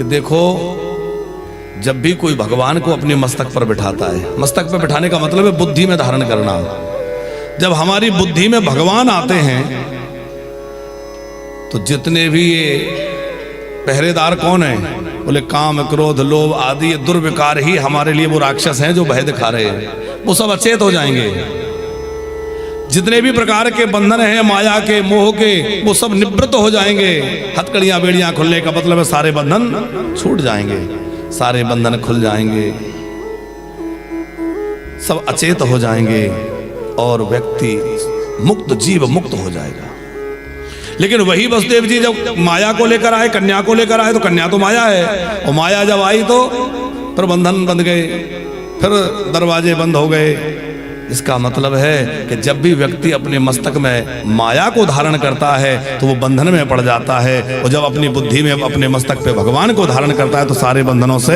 कि देखो, जब भी कोई भगवान को अपने मस्तक पर बिठाता है, मस्तक पर बिठाने का मतलब है बुद्धि में धारण करना। जब हमारी बुद्धि में भगवान आते हैं तो जितने भी ये पहरेदार कौन है, बोले काम क्रोध लोभ आदि ये दुर्विकार ही हमारे लिए वो राक्षस हैं जो भय दिखा रहे हैं, वो सब अचेत हो जाएंगे। जितने भी प्रकार के बंधन हैं माया के मोह के, वो सब निवृत्त हो जाएंगे। हथकड़ियां बेड़ियां खुलने का मतलब है सारे बंधन छूट जाएंगे, सारे बंधन खुल जाएंगे, सब अचेत हो जाएंगे और व्यक्ति मुक्त, जीव मुक्त हो जाएगा। लेकिन वही वसुदेव जी जब माया को लेकर आए, कन्या को लेकर आए, तो कन्या तो माया है, और माया जब आई तो फिर बंधन बंध गए, फिर दरवाजे बंद हो गए। इसका मतलब है कि जब भी व्यक्ति अपने मस्तक में माया को धारण करता है तो वो बंधन में पड़ जाता है, और जब अपनी बुद्धि में अपने मस्तक पे भगवान को धारण करता है तो सारे बंधनों से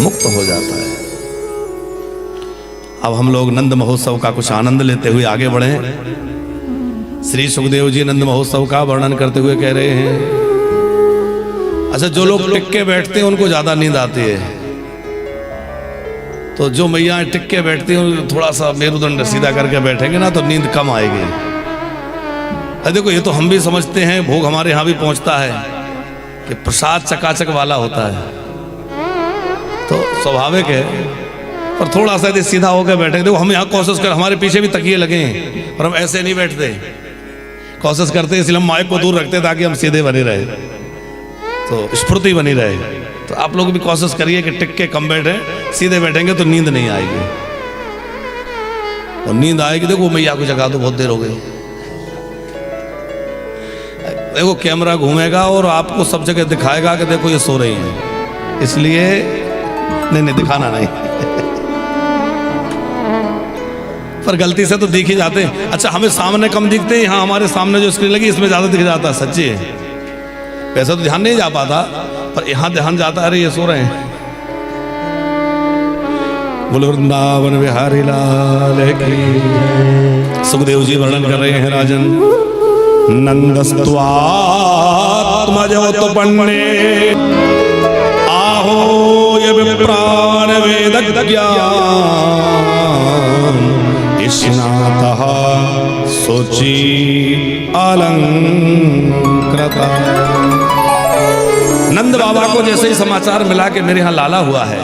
मुक्त हो जाता है। अब हम लोग नंद महोत्सव का कुछ आनंद लेते हुए आगे बढ़े। श्री सुखदेव जी नंद महोत्सव का वर्णन करते हुए कह रहे हैं, अच्छा जो लोग टिक के बैठते हैं उनको ज्यादा नींद आती है, तो जो मैया टिक के बैठती हैं थोड़ा सा मेरुदंड सीधा करके बैठेंगे ना तो नींद कम आएगी। अरे देखो, ये तो हम भी समझते हैं, भोग हमारे यहाँ भी पहुंचता है कि प्रसाद चकाचक वाला होता है, तो स्वाभाविक है, पर थोड़ा सा यदि सीधा होकर बैठे, देखो हम यहाँ कोशिश कर, हमारे पीछे भी तकिए लगे हैं और हम ऐसे नहीं बैठते, कोशिश करते इसलिए हम माइक को दूर रखते ताकि हम सीधे बने रहे, तो स्फूर्ति बनी रहे। तो आप लोग भी कोशिश करिए कि टिक के कम बैठे, सीधे बैठेंगे तो नींद नहीं आएगी, और नींद आएगी देखो मैया को जगा दो, बहुत देर हो गई। देखो कैमरा घूमेगा और आपको सब जगह दिखाएगा कि देखो ये सो रही हैं, इसलिए नहीं दिखाना नहीं पर गलती से तो दिख ही जाते हैं। अच्छा हमें सामने कम दिखते हैं, यहाँ हमारे सामने जो स्क्रीन लगी इसमें ज्यादा दिख जाता है, सच्ची है। वैसे तो ध्यान नहीं जा पाता, पर यहाँ ध्यान जाता है, अरे ये सो रहे हैं। बोलो वृंदावन बिहारी लाल की। सुखदेव जी वर्णन कर रहे हैं, राजन नंदस्त्वात्मजोतपन्ने आहो ये विप्राण वेदज्ञान स्नातः शुचि अलंकृता। नंद बाबा को जैसे ही समाचार मिला कि मेरे यहाँ लाला हुआ है,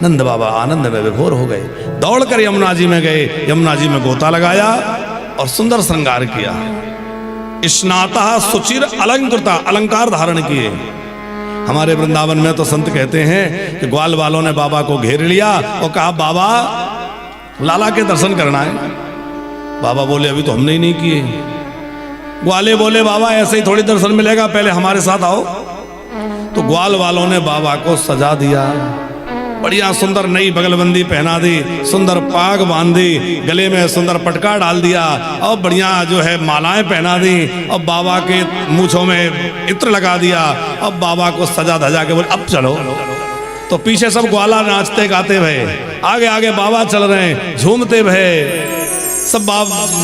नंद बाबा आनंद में विभोर हो गए, दौड़कर यमुना जी में गए, यमुना जी में गोता लगाया और सुंदर श्रृंगार किया। स्नातः सुचिर अलंकृता, अलंकार धारण किए। हमारे वृंदावन में तो संत कहते हैं कि ग्वाल वालों ने बाबा को घेर लिया और कहा बाबा लाला के दर्शन करना है। बाबा बोले अभी तो हमने ही नहीं किए। ग्वाले बोले बाबा ऐसे ही थोड़ी दर्शन मिलेगा, पहले हमारे साथ आओ। तो ग्वाल वालों ने बाबा को सजा दिया, बढ़िया सुंदर नई बगलबंदी पहना दी, सुंदर पाग बांधी, गले में सुंदर पटका डाल दिया और बढ़िया जो है मालाएं पहना दी और बाबा के मूंछों में इत्र लगा दिया। अब बाबा को सजा धजा के बोले अब चलो। तो पीछे सब ग्वाला नाचते गाते भये, आगे आगे बाबा चल रहे हैं झूमते भये। सब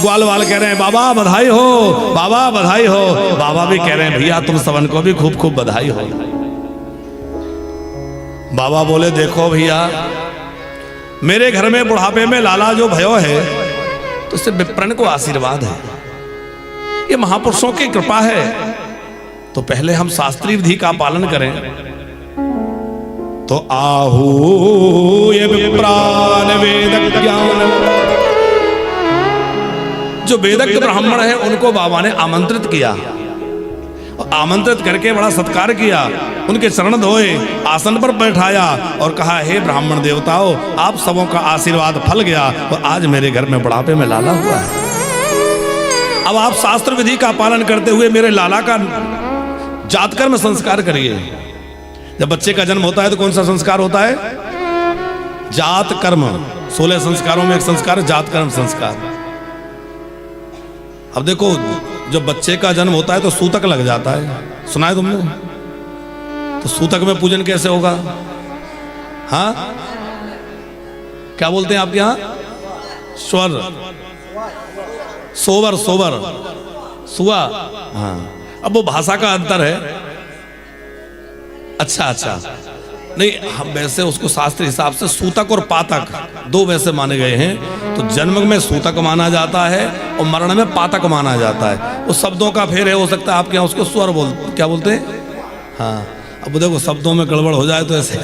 ग्वाल वाल कह रहे हैं बाबा बधाई हो, बाबा बधाई हो। बाबा भी कह रहे हैं भैया तुम सबन को भी खूब खूब बधाई हो। बाबा बोले देखो भैया मेरे घर में बुढ़ापे में लाला जो भयो है तो इससे विप्रण को आशीर्वाद है, ये महापुरुषों की कृपा है। तो पहले हम शास्त्रीय विधि का पालन करें। तो आहू ये विप्रान वेद ज्ञान, जो वेदज्ञ ब्राह्मण है उनको बाबा ने आमंत्रित किया, आमंत्रित करके बड़ा सत्कार किया, उनके चरण धोए, आसन पर बैठाया और कहा हे ब्राह्मण देवताओं आप सबों का आशीर्वाद फल गया और आज मेरे घर में बुढ़ापे में लाला हुआ है। अब आप शास्त्र विधि का पालन करते हुए मेरे लाला का जातकर्म संस्कार करिए। जब बच्चे का जन्म होता है तो कौन सा संस्कार होता है? जातकर्म। 16 संस्कारों में एक संस्कार है जातकर्म संस्कार। अब देखो जब बच्चे का जन्म होता है तो सूतक लग जाता है, सुना है तुमने? तो सूतक में पूजन कैसे होगा? हाँ क्या बोलते हैं आपके यहाँ? स्वर, सोवर, सोवर, सुआ। हाँ अब वो भाषा का अंतर है। अच्छा अच्छा, नहीं हम वैसे उसको शास्त्र हिसाब से सूतक और पातक दो वैसे माने गए हैं। तो जन्म में सूतक माना जाता है और मरण में पातक माना जाता है। उस शब्दों का फेर है, हो सकता है आपके यहाँ उसको स्वर क्या बोलते हैं। हाँ, अब देखो शब्दों में गड़बड़ हो जाए तो ऐसे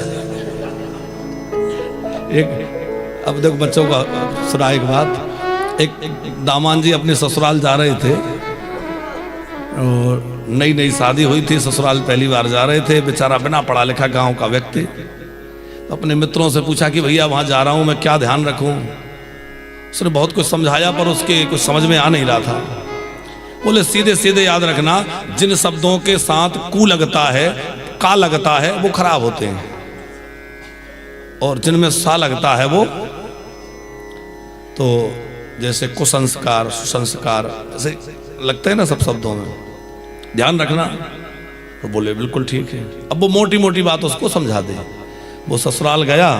अब देखो बच्चों का सुना एक बात। एक दामान जी अपने ससुराल जा रहे थे और नई नई शादी हुई थी, ससुराल पहली बार जा रहे थे। बेचारा बिना पढ़ा लिखा गांव का व्यक्ति, अपने मित्रों से पूछा कि भैया वहां जा रहा हूं मैं, क्या ध्यान रखूं। उसने बहुत कुछ समझाया पर उसके कुछ समझ में आ नहीं रहा था। बोले सीधे सीधे याद रखना, जिन शब्दों के साथ कु लगता है, का लगता है, वो खराब होते हैं, और जिनमें सा लगता है वो, तो जैसे कुसंस्कार सुसंस्कार ऐसे लगते हैं ना सब शब्दों में, ध्यान रखना। तो बोले बिल्कुल ठीक है। अब वो मोटी मोटी बात उसको समझा दे। वो ससुराल गया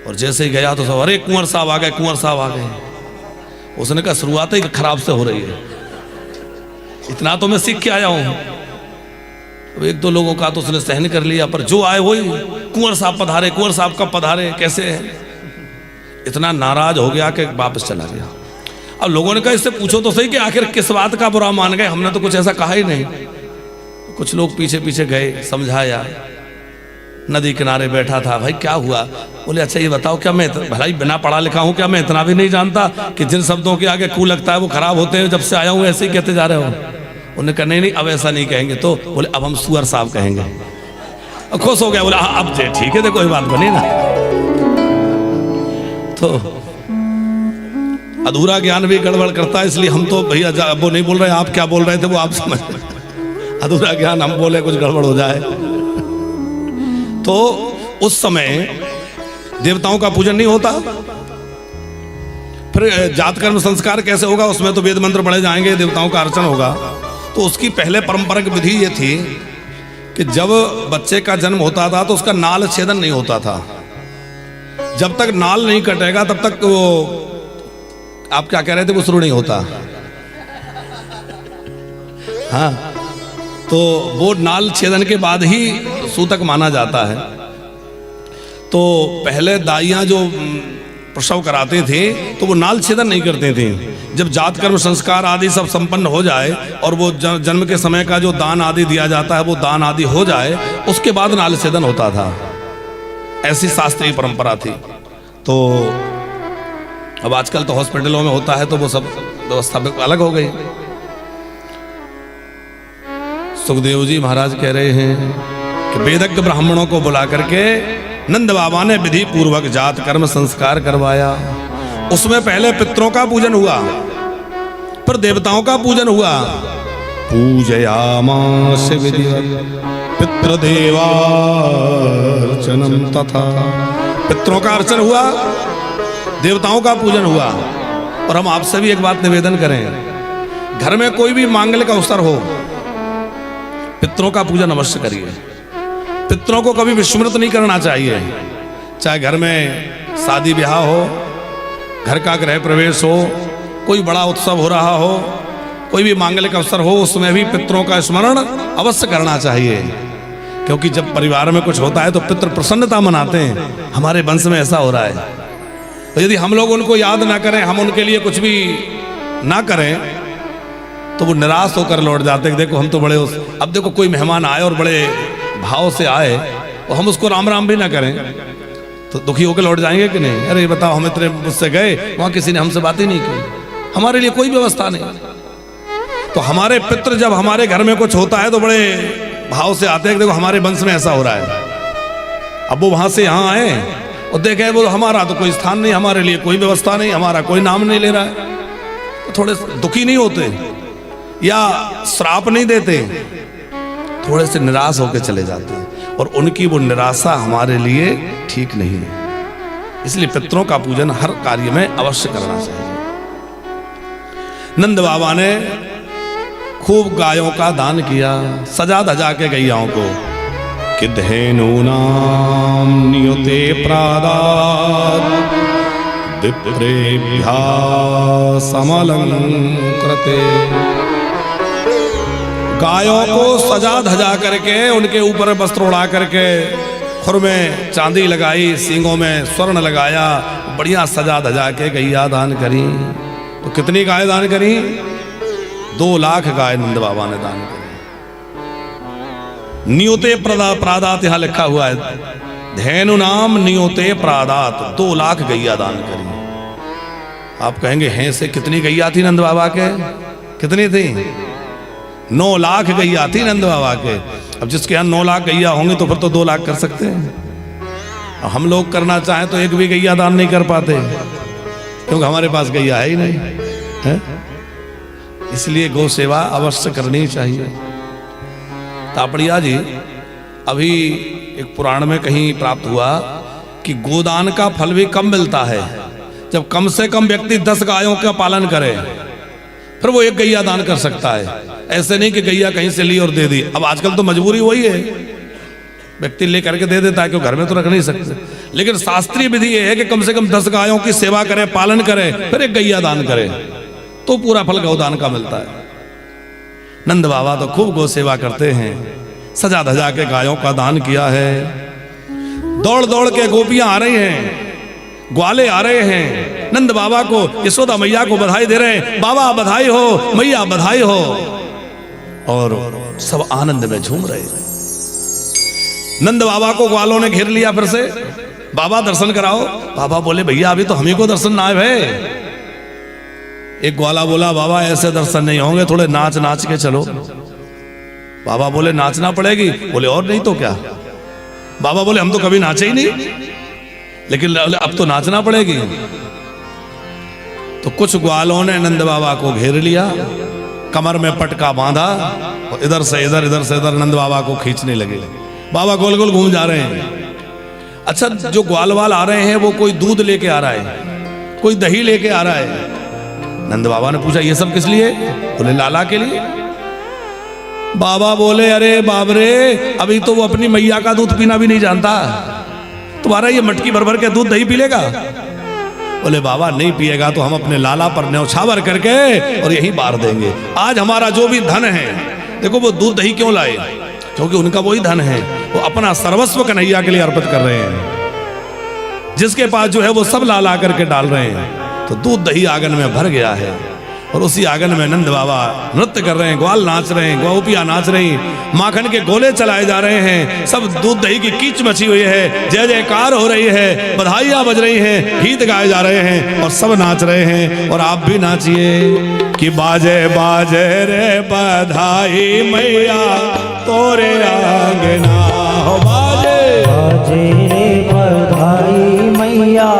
और जैसे ही गया तो सब अरे कुंवर साहब आ गए, कुंवर साहब आ गए। उसने कहा शुरुआत ही खराब से हो रही है, इतना तो मैं सीख के आया हूं। एक दो लोगों का तो उसने सहन कर लिया, पर जो आए वही कुंवर साहब पधारे, कुंवर साहब कब पधारे, कैसे है। इतना नाराज हो गया कि वापस चला गया। अब लोगों ने कहा इससे पूछो तो सही कि आखिर किस बात का बुरा मान गए, हमने तो कुछ ऐसा कहा ही नहीं। कुछ लोग पीछे पीछे गए, समझाया। नदी किनारे बैठा था, भाई क्या हुआ। बोले अच्छा ये बताओ, क्या मैं भलाई बिना पढ़ा लिखा हूँ, क्या मैं इतना भी नहीं जानता कि जिन शब्दों के आगे कू लगता है वो खराब होते हैं। जब से आया हूँ ऐसे ही कहते जा रहे हो। उन्होंने कहा नहीं अब ऐसा नहीं कहेंगे। तो बोले अब हम सुअर साहब कहेंगे। खुश हो गया, बोला अब ठीक है, देखो कोई बात बनी ना। तो अधूरा ज्ञान भी गड़बड़ करता है, इसलिए हम तो भैया वो नहीं बोल रहे, आप क्या बोल रहे थे वो आप समझ। अधूरा ज्ञान हम बोले कुछ गड़बड़ हो जाए। तो उस समय देवताओं का पूजन नहीं होता, फिर जात कर्म संस्कार कैसे होगा, उसमें तो वेद मंत्र पढ़े जाएंगे, देवताओं का अर्चन होगा। तो उसकी पहले परंपरागत विधि ये थी कि जब बच्चे का जन्म होता था तो उसका नाल छेदन नहीं होता था। जब तक नाल नहीं कटेगा तब तक वो, आप क्या कह रहे थे, वो शुरू नहीं होता। हाँ, तो वो नाल छेदन के बाद ही सूतक माना जाता है। तो पहले दाइयां जो प्रसव कराते थे तो वो नाल छेदन नहीं करते थे। जब जात कर्म संस्कार आदि सब संपन्न हो जाए और वो जन्म के समय का जो दान आदि दिया जाता है वो दान आदि हो जाए, उसके बाद नाल छेदन होता था। ऐसी शास्त्रीय परंपरा थी। तो अब आजकल तो हॉस्पिटलों में होता है तो वो सब व्यवस्था अलग हो गई। सुखदेव जी महाराज कह रहे हैं कि वेदज्ञ ब्राह्मणों को बुला करके नंद बाबा ने विधि पूर्वक जात कर्म संस्कार करवाया। उसमें पहले पितरों का पूजन हुआ, फिर देवताओं का पूजन हुआ। पूजयामास विधिवत् पितृदेवार्चनम तथा, पितरों का अर्चन हुआ, देवताओं का पूजन हुआ। और हम आपसे भी एक बात निवेदन करें, घर में कोई भी मांगलिक अवसर हो, पितरों का पूजन अवश्य करिए। पितरों को कभी विस्मृत नहीं करना चाहिए। चाहे घर में शादी ब्याह हो, घर का गृह प्रवेश हो, कोई बड़ा उत्सव हो रहा हो, कोई भी मांगलिक अवसर हो, उसमें भी पितरों का स्मरण अवश्य करना चाहिए। क्योंकि जब परिवार में कुछ होता है तो पितृ प्रसन्नता मनाते हैं। हमारे वंश में ऐसा हो रहा है। तो यदि हम लोग उनको याद ना करें, हम उनके लिए कुछ भी ना करें, तो वो निराश होकर लौट जाते हैं। देखो हम तो बड़े अब देखो कोई मेहमान आए और बड़े भाव से आए और हम उसको राम राम भी ना करें तो दुखी होकर लौट जाएंगे कि नहीं। अरे बताओ, हम इतने मुझसे गए, वहां किसी ने हमसे बात ही नहीं की, हमारे लिए कोई व्यवस्था नहीं। तो हमारे पितृ जब हमारे घर में कुछ होता है तो बड़े भाव से आते हैं। देखो हमारे वंश में ऐसा हो रहा है। अब वो वहां से यहाँ आए और देखे वो हमारा तो कोई स्थान नहीं, हमारे लिए कोई व्यवस्था नहीं, हमारा कोई नाम नहीं ले रहा है, तो थोड़े दुखी नहीं होते या श्राप नहीं देते, थोड़े से निराश होकर चले जाते हैं। और उनकी वो निराशा हमारे लिए ठीक नहीं है। इसलिए पितरों का पूजन हर कार्य में अवश्य करना चाहिए। नंद बाबा ने खूब गायों का दान किया, सजा धजा के गैयाओं को। कि धेनूनां नियुते प्रादात् विप्रेभ्यः समलंकृते। गायों को सजा धजा करके उनके ऊपर वस्त्र उड़ा करके खुर में चांदी लगाई, सींगों में स्वर्ण लगाया, बढ़िया सजा धजा के गैया दान करी। तो कितनी गाय दान करी? 2 लाख गाय नंद बाबा ने दान करी। नियोते प्रादात यहां लिखा हुआ है, धैनु नाम नियोते प्रादात, 2 लाख गैया दान करी। आप कहेंगे हैं से कितनी गैया थी नंद बाबा के? कितनी थी? 9 लाख गैया थी नंद बाबा के। अब जिसके यहाँ 9 लाख गैया होंगे तो फिर तो 2 लाख कर सकते हैं। अब हम लोग करना चाहें तो एक भी गैया दान नहीं कर पाते, क्योंकि हमारे पास गैया है ही नहीं है? इसलिए गौ सेवा अवश्य करनी चाहिए। तापड़िया जी, अभी एक पुराण में कहीं प्राप्त हुआ कि गोदान का फल भी कम मिलता है जब कम से कम व्यक्ति 10 गायों का पालन करे, फिर वो 1 गैया दान कर सकता है। ऐसे नहीं कि गैया कहीं से ली और दे दी। अब आजकल तो मजबूरी वही है, व्यक्ति ले करके दे देता है, क्यों घर में तो रख नहीं सकते। लेकिन शास्त्रीय विधि ये है कि कम से कम 10 गायों की सेवा करे, पालन करे, फिर 1 गैया दान करे, तो पूरा फल गौदान का मिलता है। नंद बाबा तो खूब गौ सेवा करते हैं, सजा धजा के गायों का दान किया है। दौड़ दौड़ के गोपियां आ रही हैं, ग्वाले आ रहे हैं, नंद बाबा को, यशोदा मैया को बधाई दे रहे हैं, बाबा बधाई हो, मैया बधाई हो, और सब आनंद में झूम रहे हैं। नंद बाबा को ग्वालों ने घेर लिया, फिर से बाबा दर्शन कराओ। बाबा बोले भैया अभी तो हम ही को दर्शन ना आए भाई। एक ग्वाला बोला बाबा ऐसे दर्शन नहीं होंगे, थोड़े नाच नाच के चलो। बाबा बोले नाचना पड़ेगी? बोले और नहीं तो क्या। बाबा बोले हम तो कभी नाचे ही नहीं, लेकिन अब तो नाचना पड़ेगी। तो कुछ ग्वालों ने नंद बाबा को घेर लिया, कमर में पटका बांधा और इधर से इधर नंद बाबा को खींचने लगे। बाबा गोल गोल घूम जा रहे हैं। अच्छा, जो ग्वाल वाल आ रहे हैं वो कोई दूध लेके आ रहा है, कोई दही लेके आ रहा है। नंद बाबा ने पूछा ये सब किस लिए? बोले लाला के लिए। बाबा बोले अरे बाबरे, अभी तो वो अपनी मैया का दूध पीना भी नहीं जानता, तुम्हारा ये मटकी भर भर के दूध दही पी लेगा? बोले बाबा नहीं पिएगा तो हम अपने लाला पर न्यौछावर करके और यही बार देंगे। आज हमारा जो भी धन है, देखो वो दूध दही क्यों लाए? क्योंकि उनका वही धन है, वो अपना सर्वस्व कन्हैया के लिए अर्पित कर रहे हैं। जिसके पास जो है वो सब ला ला करके डाल रहे हैं। तो दूध दही आंगन में भर गया है, और उसी आंगन में नंद बाबा नृत्य कर रहे हैं, ग्वाल नाच रहे हैं, गोपियां नाच रही, माखन के गोले चलाए जा रहे हैं, सब दूध दही की कीच मची हुई है, जय जयकार हो रही है, बधाइयां बज रही हैं, गीत गाए जा रहे हैं, और सब नाच रहे हैं। और आप भी नाचिए कि बाजे बाजे रे बधाई मैया तोरे आंगना हो, बाजे बाजे रे बधाई मैया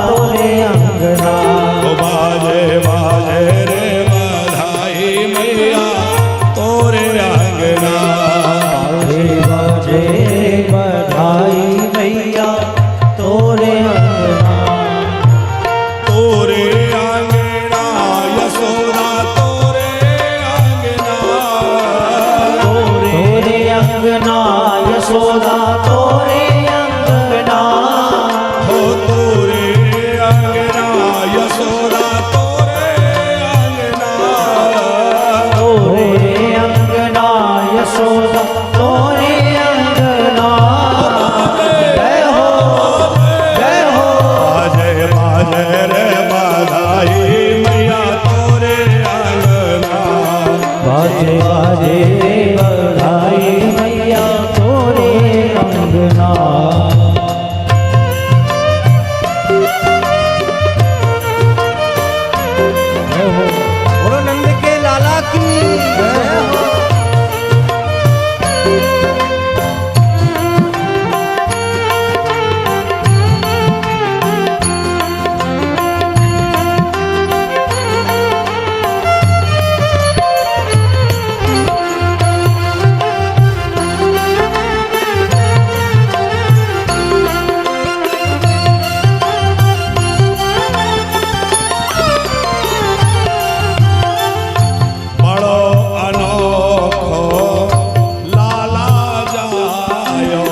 तोरे अंगना, बाजे बाजे रे बधाई मैया तोरे आंगना, बाजे बधाई मैया तोरे अंगना, तोरे आंगना यशोदा तोरे आंगना, तोरे अंगना यशोदा तोरे अंगना, हो तोरे आंगना यशोदा तोरे आंगना, तोरे अंगना यशोदा तोरे अंगना। जय हो जय हो, बाजे बाजे रे बधाई मैया तोरे आंगना, बाजे बाजे बधाई मैया तोरे अंगना। बोलो नंद के लाला की जय हो। बड़ो अनोखो लाला जायो,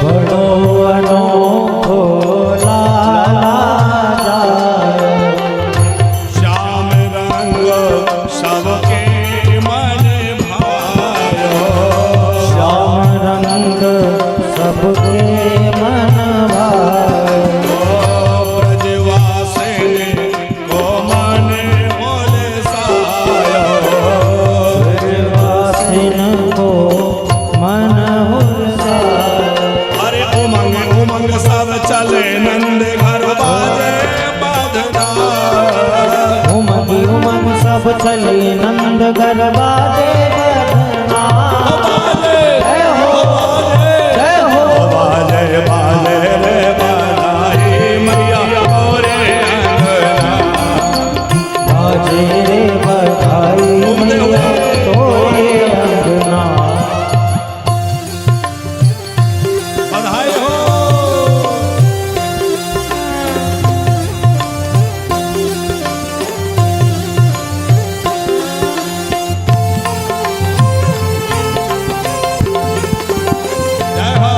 बड़ो अनोखो लाला जायो, श्याम रंग सबके मन नंद घर बाजे बाजना उमंग उमंग सब चले नंद घर बाजे बजना जय हो जय हो बाजे बाजे रे बधाई मैया मोरे अंगना बाजे रे बधाई मैया तोरे अंगना बधाई हो जय हो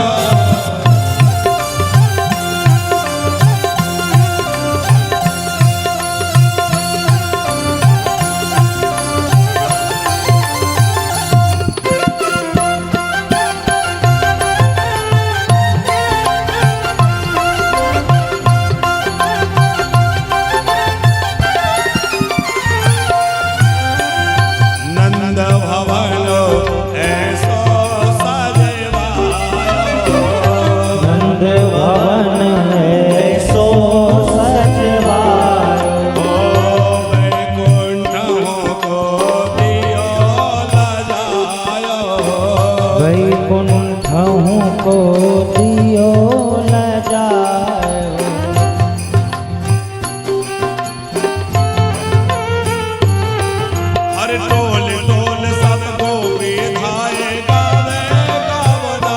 नंद भवन ऐसो सजवायो नंद भवन है सो सजवायो वैकुंठ को दियो लजायो वैकुंठ को दियो न जायो हर टोल टोल सब गोपी धाये गावे गावना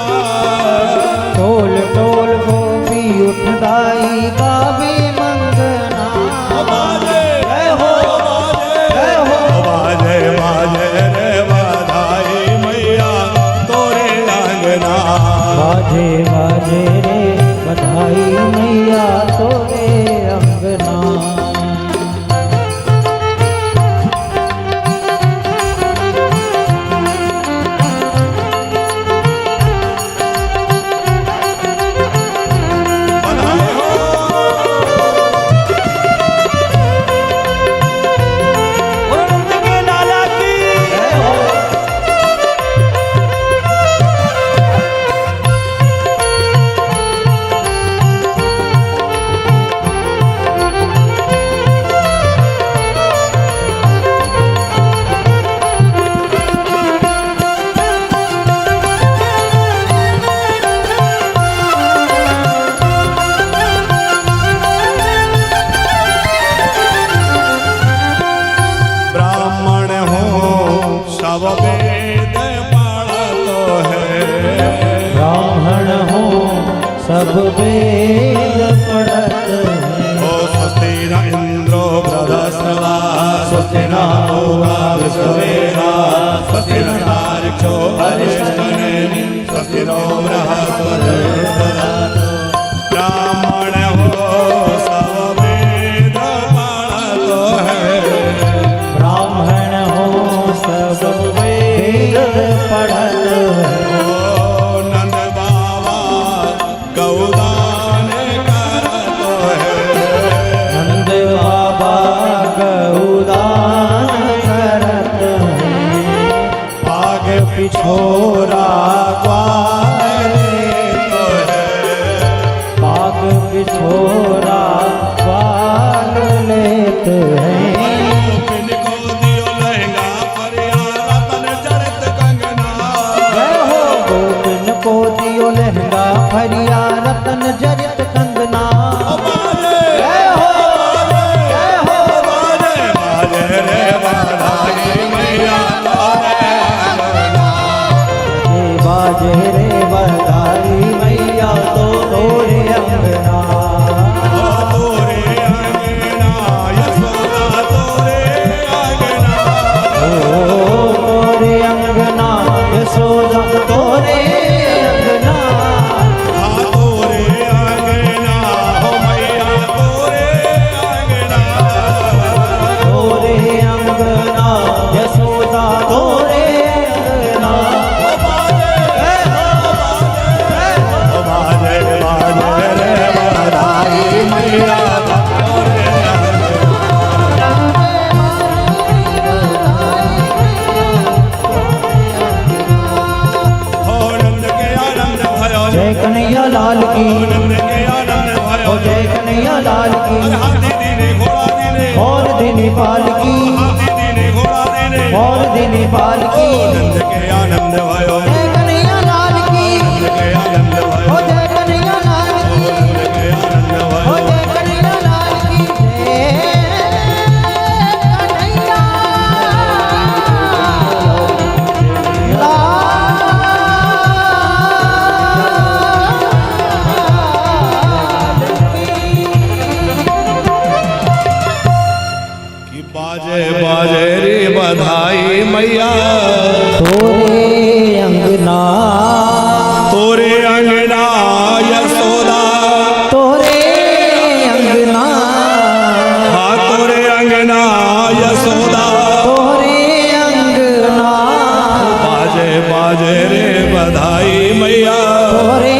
टोल टोल गोपी उठदाई गावे मंगना बाजे जय हो जय हो बाजे बाजे रे बधाई मैया तोरे अंगना बाजे बाजे रे बधाई मैया तोरे अंगना बधाई हो नंद के लाला की जय हो ब्राह्मण हो सब वेद पढ़तो है ब्राह्मण हो सब वेद पढ़त है ओ स्वस्ति न इंद्रो बृहस्पति स्वस्ति न होगा विश्ववेदा स्वस्ति न तार्क्ष्यो अरिष्टनेमि स्वस्ति नो बृहस्पति ब्राह्मण हो सब वेद पढ़तो है ब्राह्मण हो सब वेद पढ़त है ओ नंद बाबा गौदान करतो है नंद बाबा गौदान करत है आग पिछोरा ग्वाल लेतो है बाग पिछोरा पाल लेत है गोपिन को दियो लहंगा परिया रतन जड़त कंगना जय हो गोपिन को दियो लहंगा फरिया रतन जरित कंगना जय हो जय हो बाजे बाजे रे बधाई मैया तोरे अंगना बाजे रे बधाई मैया तो तोरे अंगना ओ तोरे अंगना यशोदा तोरे अंगना ओ तोरे अंगना यशोदा तोरे अंगना तोरे अंगना हो मैया तोरे अंगना तोरे अंगना यशोदा तोरे अंगना बाजे बाजे रे बधाई मैया तोरे हो नंद के आनंद भयो जय कन्हैया लाल की नंद के आनंद भयो हो जय कन्हैया लाल की हाथी दीने घोड़ा दीने और दिनी पाल की हाथी दीने घोड़ा दीने और दिनी पाल की नंद के आनंद भयो जय कन्हैया लाल की नंद के आनंद भयो हो जय कन्हैया लाल की नंद के आनंद हो भयो जय कन्हैया लाल की जय कन्हैया कि बाजे बाजे रे बधाई मैया तोरे अंगना तोरे अंगना यशोदा तोरे अंगना हाँ तोरे अंगना यशोदा तोरे अंगना बाजे बाजे रे बधाई मैया तोरे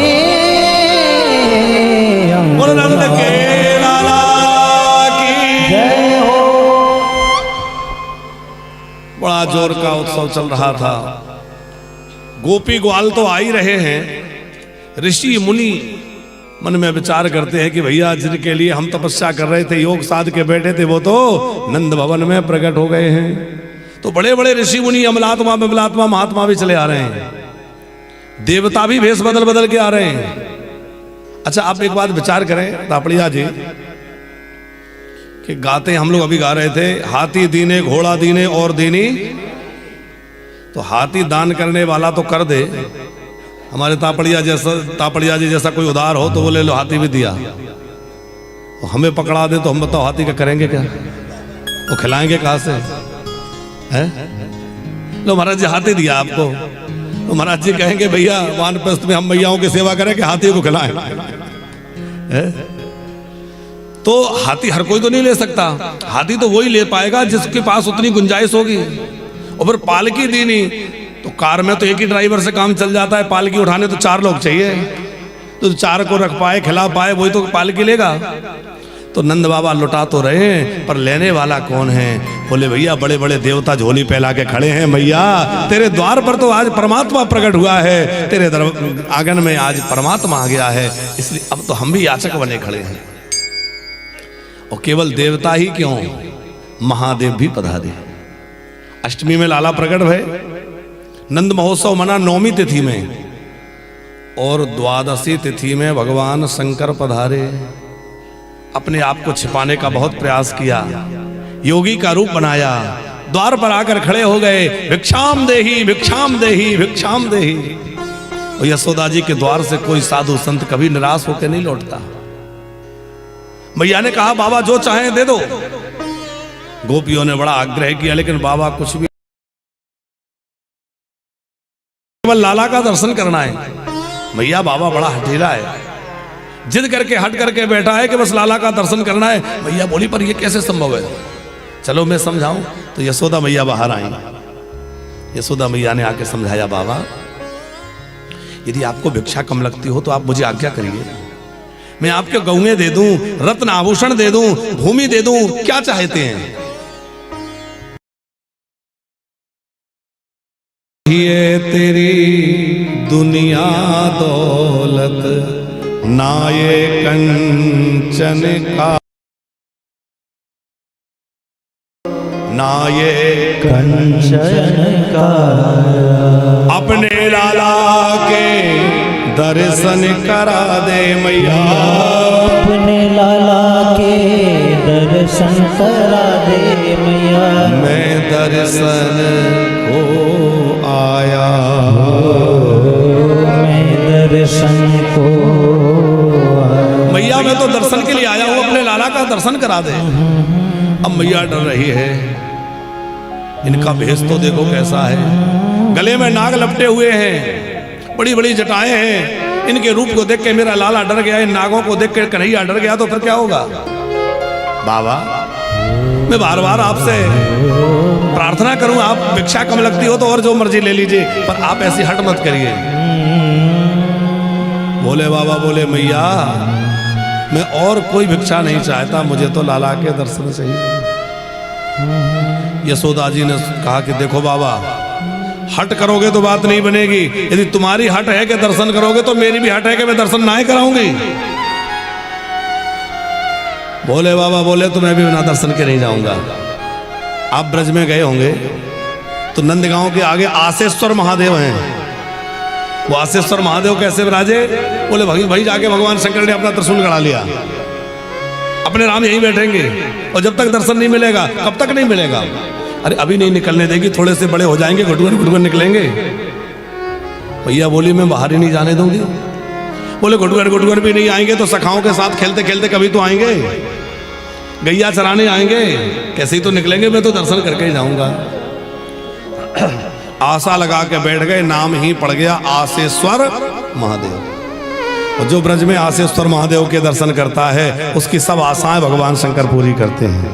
और नंद अंगना के लाला की जय हो बड़ा जोर का उत्सव चल रहा था। गोपी ग्वाल तो आ ही रहे हैं, ऋषि मुनि मन में विचार करते हैं कि भैया जिनके लिए हम तपस्या कर रहे थे, योग साध के बैठे थे, वो तो नंद भवन में प्रकट हो गए हैं। तो बड़े बड़े ऋषि मुनि अमलात्मा विमलात्मा महात्मा भी चले आ रहे हैं, देवता भी भेष बदल बदल के आ रहे हैं। अच्छा आप एक बात विचार करें तापड़िया जी कि गाते हम लोग अभी गा रहे थे, हाथी दीने घोड़ा दीने और दीनी, तो हाथी दान करने वाला तो कर दे, हमारे तापड़िया जी जैसा कोई उदार हो तो वो ले लो हाथी भी दिया, तो हमें पकड़ा दे तो हम बताओ हाथी का करेंगे क्या, वो खिलाएंगे कहाँ से है? लो महाराज जी हाथी दिया आपको, तो महाराज जी कहेंगे भैया वानप्रस्थ में हम मैयाओं की सेवा करें कि हाथी को खिलाएं है? तो हाथी हर कोई तो नहीं ले सकता, हाथी तो वही ले पाएगा जिसके पास उतनी गुंजाइश होगी। और फिर पालकी दीनी, तो कार में तो एक ही ड्राइवर से काम चल जाता है, पालकी उठाने तो 4 लोग चाहिए, तो 4 को रख पाए खिला पाए वही तो पालकी लेगा। तो नंद बाबा लुटा तो रहे हैं पर लेने वाला कौन है? बोले भैया बड़े बड़े देवता झोली फैला के खड़े हैं, भैया तेरे द्वार पर तो आज परमात्मा प्रकट हुआ है, तेरे आंगन में आज परमात्मा आ गया है, इसलिए अब तो हम भी याचक बने खड़े हैं। और केवल देवता ही क्यों, महादेव भी पधारे। अष्टमी में लाला प्रकट भय, नंद महोत्सव मना 9वीं तिथि में, और 12वीं तिथि में भगवान शंकर पधारे। अपने आप को छिपाने का बहुत प्रयास किया, योगी का रूप बनाया, द्वार पर आकर खड़े हो गए, भिक्षाम देही भिक्षाम देही भिक्षाम देही। और यशोदा जी के द्वार से कोई साधु संत कभी निराश होकर नहीं लौटता। मैया ने कहा बाबा जो चाहें दे दो, गोपियों ने बड़ा आग्रह किया लेकिन बाबा कुछ भी, केवल लाला का दर्शन करना है। मैया बाबा बड़ा हठीला है, जिद करके हट करके बैठा है कि बस लाला का दर्शन करना है। मैया बोली पर ये कैसे संभव है, चलो मैं समझाऊं। तो यशोदा मैया बाहर आई, यशोदा मैया ने आके समझाया बाबा यदि आपको भिक्षा कम लगती हो तो आप मुझे आज्ञा करिए, मैं आपके गौएं दे दूं, रत्न आभूषण दे दूं, भूमि दे दूं, क्या चाहते हैं? ये तेरी दुनिया दौलत ना ये कंचन का, ना ये कंचन का, अपने लाला के दर्शन करा दे मैया, अपने लाला के दर्शन करा दे मैया। मैं दर्शन को आया, मैं दर्शन को आया। मैया मैं तो दर्शन के लिए आया हूँ, अपने लाला का दर्शन करा दे। अब मैया डर रही है, इनका भेष तो देखो कैसा है, गले में नाग लपटे हुए हैं, बड़ी बड़ी जटाएं हैं, इनके रूप को देख के मेरा लाला डर गया, इन नागों को देख के कन्हैया डर गया, तो फिर क्या होगा? बाबा मैं बार बार आपसे प्रार्थना करूं, आप भिक्षा कम लगती हो तो और जो मर्जी ले लीजिए, पर आप ऐसी हट मत करिए। बोले बाबा, बोले मैया मैं और कोई भिक्षा नहीं चाहता, मुझे तो लाला के दर्शन चाहिए। यशोदा जी ने कहा कि देखो बाबा हट करोगे तो बात नहीं बनेगी, यदि तुम्हारी हट है कि दर्शन करोगे तो मेरी भी हट है कि मैं दर्शन ना ही कराऊंगी। भोले बाबा बोले तो मैं भी बिना दर्शन के नहीं जाऊंगा। आप ब्रज में गए होंगे तो नंदगांव के आगे आसेश्वर महादेव हैं। वो आसेश्वर महादेव कैसे विराजे? बोले भाई जाके भगवान शंकर ने अपना त्रिशूल गड़ा लिया, अपने राम यहीं बैठेंगे और जब तक दर्शन नहीं मिलेगा, कब तक नहीं मिलेगा? अरे अभी नहीं निकलने देगी, थोड़े से बड़े हो जाएंगे, घुटघुट निकलेंगे। भैया बोली मैं बाहर ही नहीं जाने दूंगी। बोले घुटघुट भी नहीं आएंगे तो सखाओं के साथ खेलते खेलते कभी तो आएंगे, गैया चराने आएंगे, कैसे ही तो निकलेंगे, मैं तो दर्शन करके ही जाऊंगा। आशा लगा के बैठ गए, नाम ही पड़ गया आसेश्वर महादेव। और जो ब्रज में आसेश्वर महादेव के दर्शन करता है उसकी सब आशाएं भगवान शंकर पूरी करते हैं।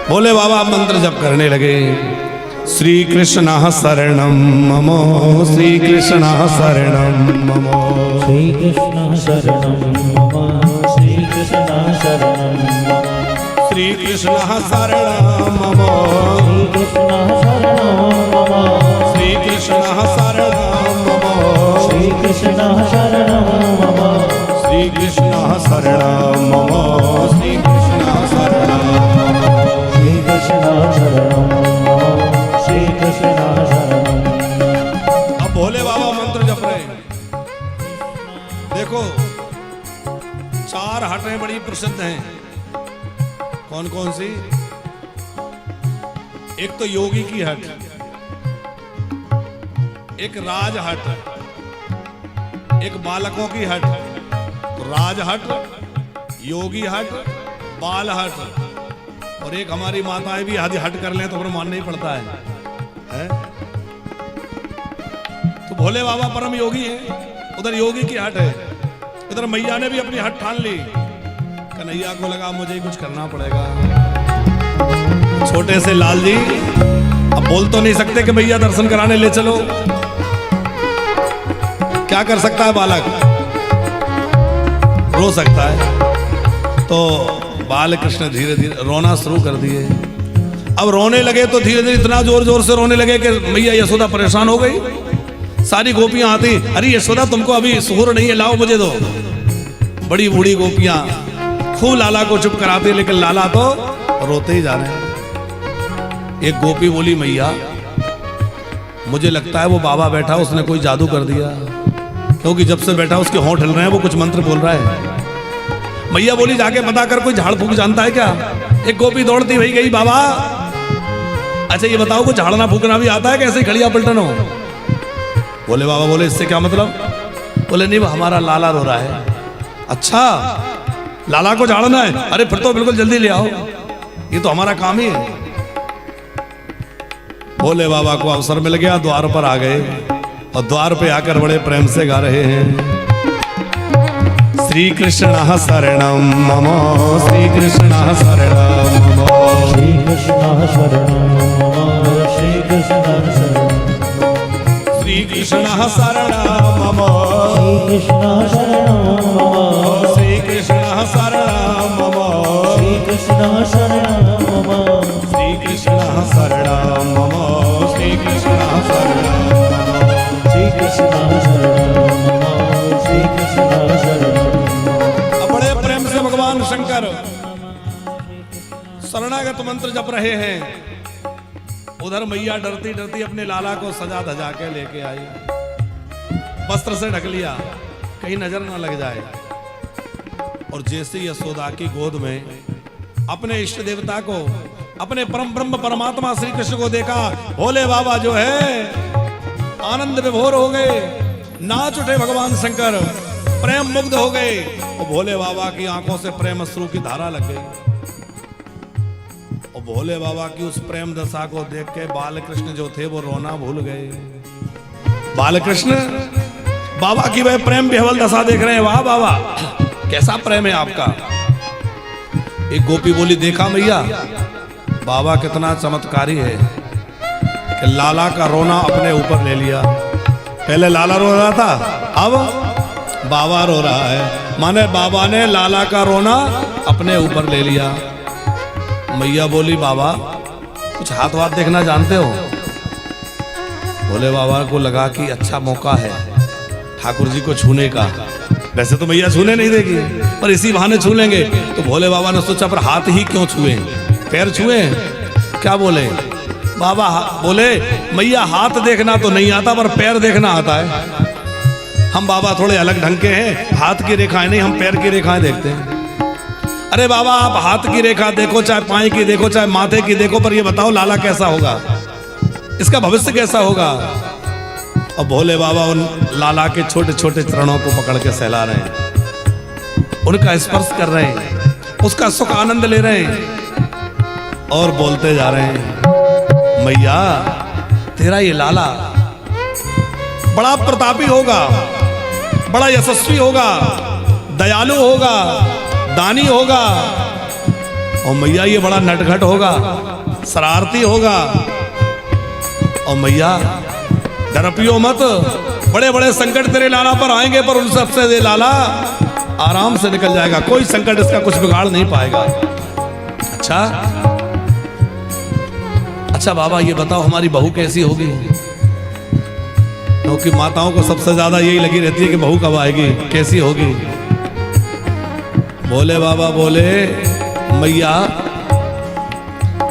भोले बाबा मंत्र जप करने लगे, श्री कृष्ण शरणम मम, श्री कृष्ण शरणम मम, श्री कृष्ण शरणम मम, श्री कृष्ण शरणम मम, श्री कृष्ण शरणम मम, श्री कृष्ण शरणम मम, श्री कृष्ण शरणम मम, श्री कृष्ण शरणम मम, श्री कृष्ण शरणम मम, श्री कृष्ण शरणम मम, श्री कृष्ण शरणम। अब भोले बाबा मंत्र जप रहे हैं। देखो 4 हटें बड़ी प्रसिद्ध हैं। कौन कौन सी? एक तो योगी की हट, एक राज हट, एक बालकों की हट। तो राज हट, योगी हट, बाल हट, और एक हमारी माताएं भी आधी हट कर लें तो फिर मानना ही पड़ता है? तो भोले बाबा परम योगी हैं, उधर योगी की हट है, इधर मैया ने भी अपनी हट ठान ली। कन्हैया को लगा मुझे ही कुछ करना पड़ेगा। छोटे से लाल जी अब बोल तो नहीं सकते कि भैया दर्शन कराने ले चलो, क्या कर सकता है बालक? रो सकता है। तो बाल कृष्ण धीरे धीरे रोना शुरू कर दिए। अब रोने लगे तो धीरे धीरे इतना जोर जोर से रोने लगे कि मैया यशोदा परेशान हो गई। सारी गोपियां आती, अरे यशोदा तुमको अभी सुहूर नहीं है, लाओ मुझे दो। बड़ी बूढ़ी गोपियां खूब लाला को चुप कराती, लेकिन लाला तो रोते ही जा रहे हैं। एक गोपी बोली, मैया मुझे लगता है वो बाबा बैठा उसने कोई जादू कर दिया, क्योंकि जब से बैठा उसके होंठ हिल रहे हैं, वो कुछ मंत्र बोल रहा है। मैया बोली जाके पता कर, कोई झाड़ फूक जानता है क्या? एक गोपी दौड़ती हुई गई, बाबा अच्छा ये बताओ, कुछ झाड़ना फूकना भी आता है, कैसे खड़िया पलटन हो? बोले बाबा बोले इससे क्या मतलब? बोले नहीं, वो हमारा लाला रो रहा है। अच्छा लाला को झाड़ना है? अरे फिर तो बिल्कुल जल्दी ले आओ, ये तो हमारा काम ही है। भोले बाबा को अवसर मिल गया, द्वार पर आ गए और द्वार पे आकर बड़े प्रेम से गा रहे हैं, श्री कृष्ण शरणम मम, श्री कृष्ण शरणम मम, श्री कृष्ण शरणम मम, श्री कृष्ण शरणम, श्री कृष्ण शरणम मम, श्री कृष्ण शरणम मम, श्री कृष्ण शरणम मम, श्री कृष्ण शरणम मम, श्री कृष्ण शरणम मम, श्री कृष्ण शरणम मम, श्री कृष्ण शरणम मम, श्री कृष्ण शरणम। बड़े प्रेम से भगवान शंकर शरणागत मंत्र जप रहे हैं। उधर मैया डरती डरती अपने लाला को सजा धजा के लेके आई, वस्त्र से ढक लिया कहीं नजर न लग जाए। और जैसे यशोदा की गोद में अपने इष्ट देवता को, अपने परम ब्रह्म परमात्मा श्री कृष्ण को देखा, भोले बाबा जो है आनंद विभोर हो गए, नाच उठे भगवान शंकर, प्रेम मुग्ध हो गए। और भोले बाबा की आंखों से प्रेम अश्रु की धारा लग गई। और भोले बाबा की उस प्रेम दशा को देख के बालकृष्ण जो थे वो रोना भूल गए। बालकृष्ण बाबा की वह प्रेम विह्वल दशा देख रहे हैं। वाह बाबा कैसा प्रेम है आपका। एक गोपी बोली, देखा मैया बाबा कितना चमत्कारी है कि लाला का रोना अपने ऊपर ले लिया। पहले लाला रो रहा था, अब बाबा रो रहा है, माने बाबा ने लाला का रोना अपने ऊपर ले लिया। मैया बोली, बाबा कुछ हाथ वाथ देखना जानते हो? भोले बाबा को लगा कि अच्छा मौका है ठाकुर जी को छूने का। वैसे तो मैया छूने नहीं देगी, पर इसी बहाने छू लेंगे। तो भोले बाबा ने सोचा पर हाथ ही क्यों छुए, पैर छुए। क्या बोले बाबा? बोले मैया हाथ देखना तो नहीं आता पर पैर देखना आता है। हम बाबा थोड़े अलग ढंग के हैं, हाथ की रेखाएं नहीं, हम पैर की रेखाएं देखते हैं। अरे बाबा आप हाथ की रेखा देखो, चाहे पांव की देखो, चाहे माथे की देखो, पर ये बताओ लाला कैसा होगा, इसका भविष्य कैसा होगा। और भोले बाबा उन लाला के छोटे छोटे चरणों को पकड़ के सहला रहे हैं, उनका स्पर्श कर रहे हैं, उसका सुख आनंद ले रहे हैं और बोलते जा रहे हैं मैया तेरा ये लाला बड़ा प्रतापी होगा, बड़ा यशस्वी होगा, दयालु होगा, दानी होगा, और मैया ये बड़ा नटखट होगा, शरारती होगा। और मैया डरपियो मत, बड़े बड़े संकट तेरे लाला पर आएंगे, पर उन सबसे ये लाला आराम से निकल जाएगा, कोई संकट इसका कुछ बिगाड़ नहीं पाएगा। अच्छा बाबा ये बताओ हमारी बहू कैसी होगी, क्योंकि माताओं को सबसे ज्यादा यही लगी रहती है कि बहू कब आएगी, कैसी होगी। बोले बाबा बोले मैया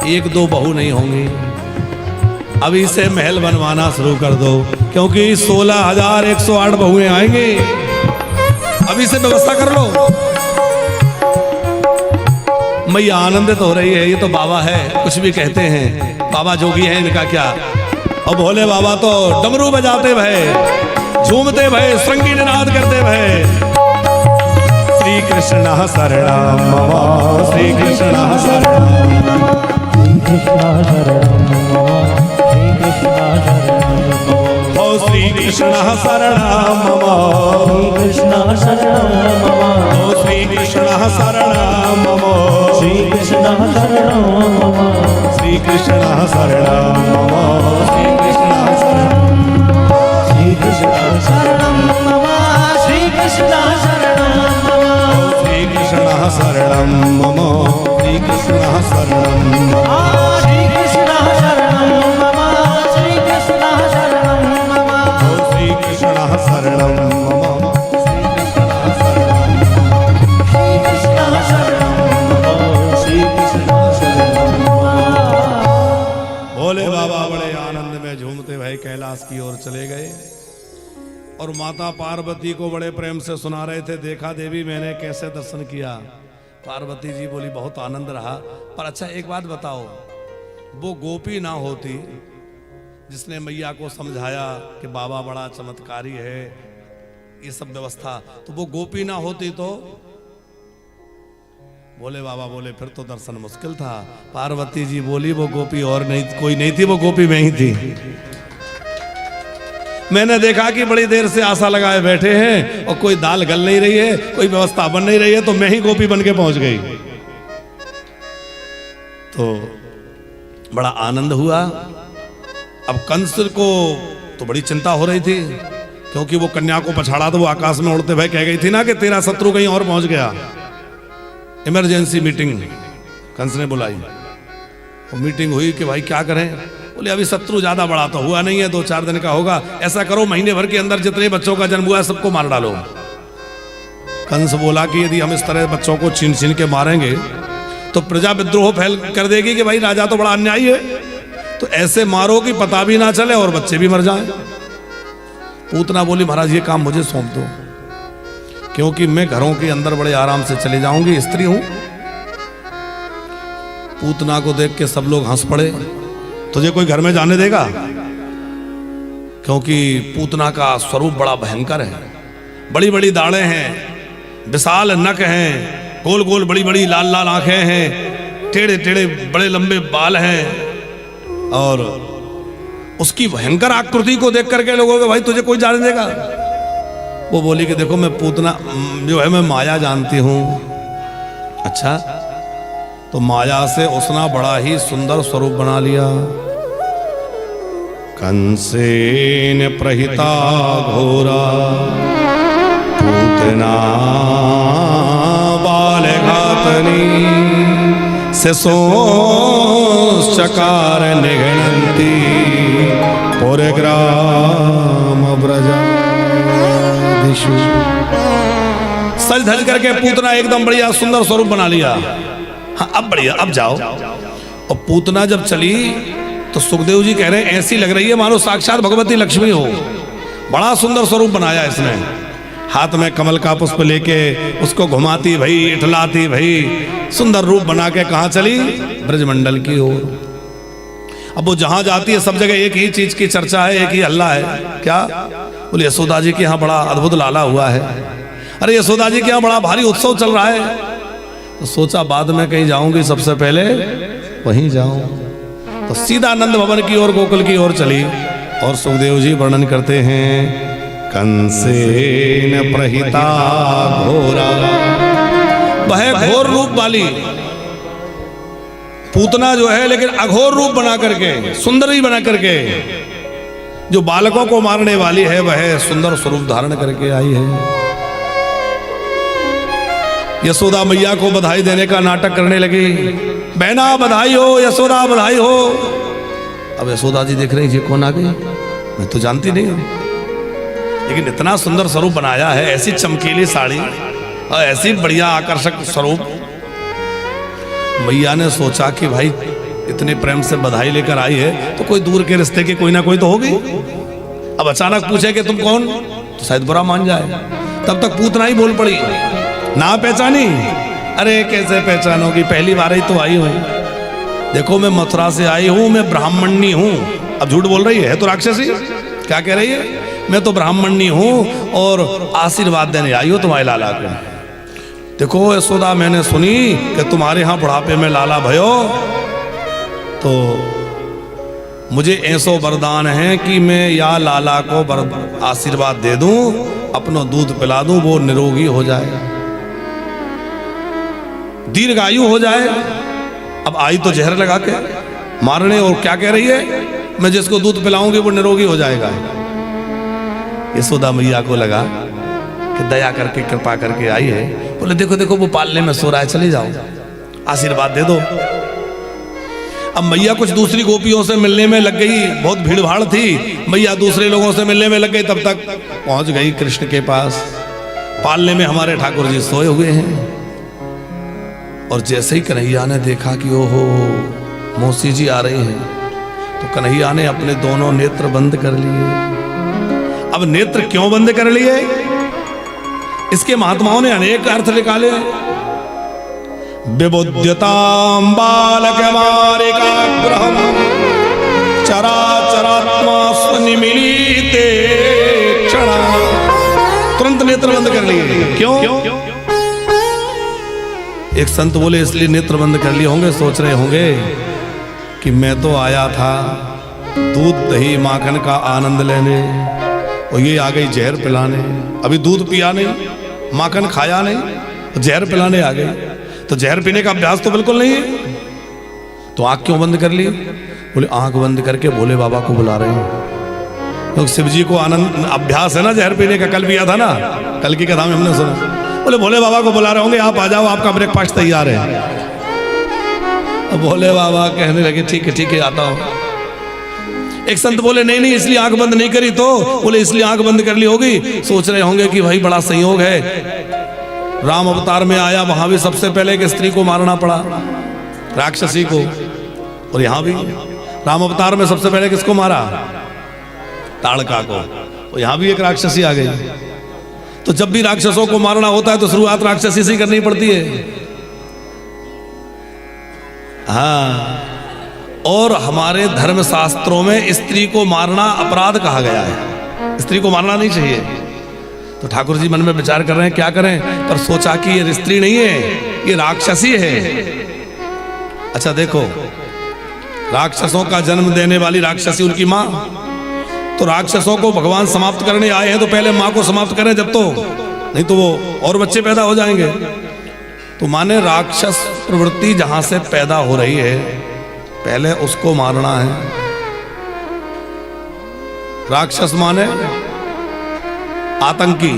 एक दो बहू नहीं होंगी, अभी से महल बनवाना शुरू कर दो, क्योंकि 16,108 बहुएं आएंगी, अभी से व्यवस्था कर लो। मैया आनंदित हो रही है, ये तो बाबा है, कुछ भी कहते हैं, बाबा जोगी है, इनका क्या। और भोले बाबा तो डमरू बजाते भय, झूमते भय, श्रृंगी निनाद करते भय। श्री कृष्ण शरणम मम, श्री कृष्ण शरणम, श्री कृष्ण शरणम श्री कृष्ण शरणम ओ श्री कृष्ण शरणम मम, श्री कृष्ण शरणम ओ श्री कृष्ण शरणम मम, श्री कृष्ण शरणम श्री कृष्ण शरणम मम, श्री कृष्ण शरणम, श्री कृष्ण शरणम श्री कृष्ण शरणम श्री कृष्ण शरणम मम, श्री कृष्ण शरणम श्री कृष्ण शरणम श्री कृष्ण शरणम श्री कृष्ण शरणम मम, श्री कृष्ण शरणम श्री कृष्ण शरणम। भोले बाबा बड़े आनंद में झूमते भय कैलाश की ओर चले गए और माता पार्वती को बड़े प्रेम से सुना रहे थे, देखा देवी मैंने कैसे दर्शन किया। पार्वती जी बोली बहुत आनंद रहा, पर अच्छा एक बात बताओ, वो गोपी ना होती जिसने मैया को समझाया कि बाबा बड़ा चमत्कारी है, ये सब व्यवस्था, तो वो गोपी ना होती तो भोले बाबा बोले फिर तो दर्शन मुश्किल था। पार्वती जी बोली वो गोपी और नहीं, कोई नहीं थी, वो गोपी मैं ही थी। मैंने देखा कि बड़ी देर से आशा लगाए बैठे हैं और कोई दाल गल नहीं रही है, कोई व्यवस्था बन नहीं रही है, तो मैं ही गोपी बन के पहुंच गई। तो बड़ा आनंद हुआ। अब कंस को तो बड़ी चिंता हो रही थी, क्योंकि वो कन्या को पछाड़ा तो वो आकाश में उड़ते हुए कह गई थी ना कि तेरा शत्रु कहीं और पहुंच गया। इमरजेंसी मीटिंग कंस ने बुलाई, वो मीटिंग हुई कि भाई क्या करें। बोले अभी शत्रु ज्यादा बड़ा तो हुआ नहीं है, 2-4 दिन का होगा, ऐसा करो महीने भर के अंदर जितने बच्चों का जन्म हुआ है सबको मार डालो। कंस बोला कि यदि हम इस तरह बच्चों को छीन छीन के मारेंगे तो प्रजा विद्रोह फैल कर देगी कि भाई राजा तो बड़ा अन्यायी है, तो ऐसे मारो कि पता भी ना चले और बच्चे भी मर जाएं। पूतना बोली महाराज ये काम मुझे सौंप दो, क्योंकि मैं घरों के अंदर बड़े आराम से चले जाऊंगी, स्त्री हूं। पूतना को देख के सब लोग हंस पड़े, तुझे कोई घर में जाने देगा? क्योंकि पूतना का स्वरूप बड़ा भयंकर है, बड़ी बड़ी दाढ़ें हैं, विशाल नक हैं, गोल गोल बड़ी बड़ी लाल लाल आंखें हैं, टेढ़े टेढ़े बड़े लंबे बाल हैं, और उसकी भयंकर आकृति को देख करके लोगों को भाई तुझे कोई जाने देगा? वो बोली कि देखो मैं पूतना जो है मैं माया जानती हूं। अच्छा, तो माया से उसने बड़ा ही सुंदर स्वरूप बना लिया। कंसेन प्रहिता घोरा पूतना बाल घातनी चकार निघनती पुरग्राम ब्रजादिषु। सज धज करके पूतना एकदम बढ़िया सुंदर स्वरूप बना लिया। हाँ अब बढ़िया, अब जाओ। और पूतना जब चली तो सुखदेव जी कह रहे हैं ऐसी लग रही है मानो साक्षात भगवती लक्ष्मी हो। बड़ा सुंदर स्वरूप बनाया इसने, हाथ में कमल का पुष्प लेके उसको घुमाती भई, इठलाती भई, सुंदर रूप बना के कहाँ चली? ब्रजमंडल की ओर। अब वो जहां जाती है सब जगह एक ही चीज की चर्चा है, एक ही हल्ला है। क्या? बोले यशोदा जी के यहाँ बड़ा अद्भुत लाला हुआ है। अरे यशोदा जी के यहाँ बड़ा भारी उत्सव चल रहा है। तो सोचा बाद में कहीं जाऊंगी, सबसे पहले वहीं जाऊं। तो सीधा नंद भवन की ओर, गोकुल की ओर चली। और सुखदेव जी वर्णन करते हैं, कंसेन प्रहिता घोरा, वह घोर रूप वाली पूतना जो है, लेकिन अघोर रूप बना करके, सुंदरी बना करके, जो बालकों को मारने वाली है, वह सुंदर स्वरूप धारण करके आई है। यशोदा मैया को बधाई देने का नाटक करने लगी। बहना बधाई हो, यशोदा बधाई हो। अब यशोदा जी देख रही, ये कौन आ गई? मैं तो जानती नहीं हूं, लेकिन इतना सुंदर स्वरूप बनाया है, ऐसी चमकीली साड़ी और ऐसी बढ़िया आकर्षक स्वरूप। मैया ने सोचा कि भाई इतने प्रेम से बधाई लेकर आई है तो कोई दूर के रिश्ते की कोई ना कोई तो होगी। अब अचानक पूछे कि तुम कौन, तो शायद बुरा मान जाए। तब तक पूतना ही बोल पड़ी, ना पहचानी? अरे कैसे पहचानोगी, पहली बार ही तो आई हूं। देखो मैं मथुरा से आई हूं, मैं ब्राह्मणी हूं। अब झूठ बोल रही है तो राक्षसी। क्या कह रही है? मैं तो ब्राह्मणी हूं और आशीर्वाद देने आई हूं तुम्हारे लाला को। देखो यशोदा, मैंने सुनी कि तुम्हारे यहाँ बुढ़ापे में लाला भयो, तो मुझे ऐसो वरदान है कि मैं या लाला को आशीर्वाद दे दूं, अपना दूध पिला दूं, वो निरोगी हो जाए, दीर्घायु हो जाए। अब आई तो जहर लगा के मारने, और क्या कह रही है? मैं जिसको दूध पिलाऊंगी वो निरोगी हो जाएगा। यशोदा मैया को लगा कि दया करके कृपा करके आई है। बोले देखो देखो वो पालने में सो रहा है, चले जाओ, आशीर्वाद दे दो। अब मैया कुछ दूसरी गोपियों से मिलने में लग गई, बहुत भीड़ भाड़ थी, मैया दूसरे लोगों से मिलने में लग गई। तब तक पहुंच गई कृष्ण के पास। पालने में हमारे ठाकुर जी सोए हुए हैं। और जैसे ही कन्हैया ने देखा कि ओहो मौसी जी आ रही हैं, तो कन्हैया ने अपने दोनों नेत्र बंद कर लिए। अब नेत्र क्यों बंद कर लिए? इसके महात्माओं ने अनेक अर्थ निकाले। विबुध्यतां बालकमारिकाग्रहं चराचरात्मा स्वनिमीलिते क्षणा। तुरंत नेत्र बंद कर लिए। क्यों? एक संत बोले इसलिए नेत्र बंद कर लिए होंगे, सोच रहे होंगे कि मैं तो आया था दूध दही माखन का आनंद लेने, और ये आ गई जहर पिलाने। अभी दूध पिया नहीं, माखन खाया नहीं, जहर पिलाने आ गई। तो जहर पीने का अभ्यास तो बिल्कुल नहीं है। तो आंख क्यों बंद कर ली? बोले आंख बंद करके भोले बाबा को बुला रहे हैं। तो शिव जी को आनंद अभ्यास है ना जहर पीने का, कल पिया था ना, कल की कथा में हमने सुना। बोले भोले बाबा को बुला रहे होंगे, आप आ जाओ, आपका ब्रेकफास्ट तैयार है। अब भोले बाबा कहने लगे ठीक है आता हूं। एक संत बोले नहीं इसलिए आंख बंद नहीं करी, तो बोले इसलिए आंख बंद कर ली होगी, सोच रहे होंगे कि भाई बड़ा संयोग है, राम अवतार में आया, वहां भी सबसे पहले एक स्त्री को मारना पड़ा, राक्षसी को। और यहां भी राम अवतार में सबसे पहले किसको मारा? ताड़का को। और यहां भी एक राक्षसी आ गई। तो जब भी राक्षसों को मारना होता है तो शुरुआत राक्षसी से करनी पड़ती है। हाँ, और हमारे धर्म शास्त्रों में स्त्री को मारना अपराध कहा गया है, स्त्री को मारना नहीं चाहिए। तो ठाकुर जी मन में विचार कर रहे हैं क्या करें, पर सोचा कि ये स्त्री नहीं है, ये राक्षसी है। अच्छा देखो, राक्षसों का जन्म देने वाली राक्षसी उनकी माँ। तो राक्षसों को भगवान समाप्त करने आए हैं तो पहले माँ को समाप्त करें जब तो, नहीं तो वो और बच्चे पैदा हो जाएंगे। तो माने राक्षस प्रवृत्ति जहां से पैदा हो रही है पहले उसको मारना है। राक्षस माने आतंकी,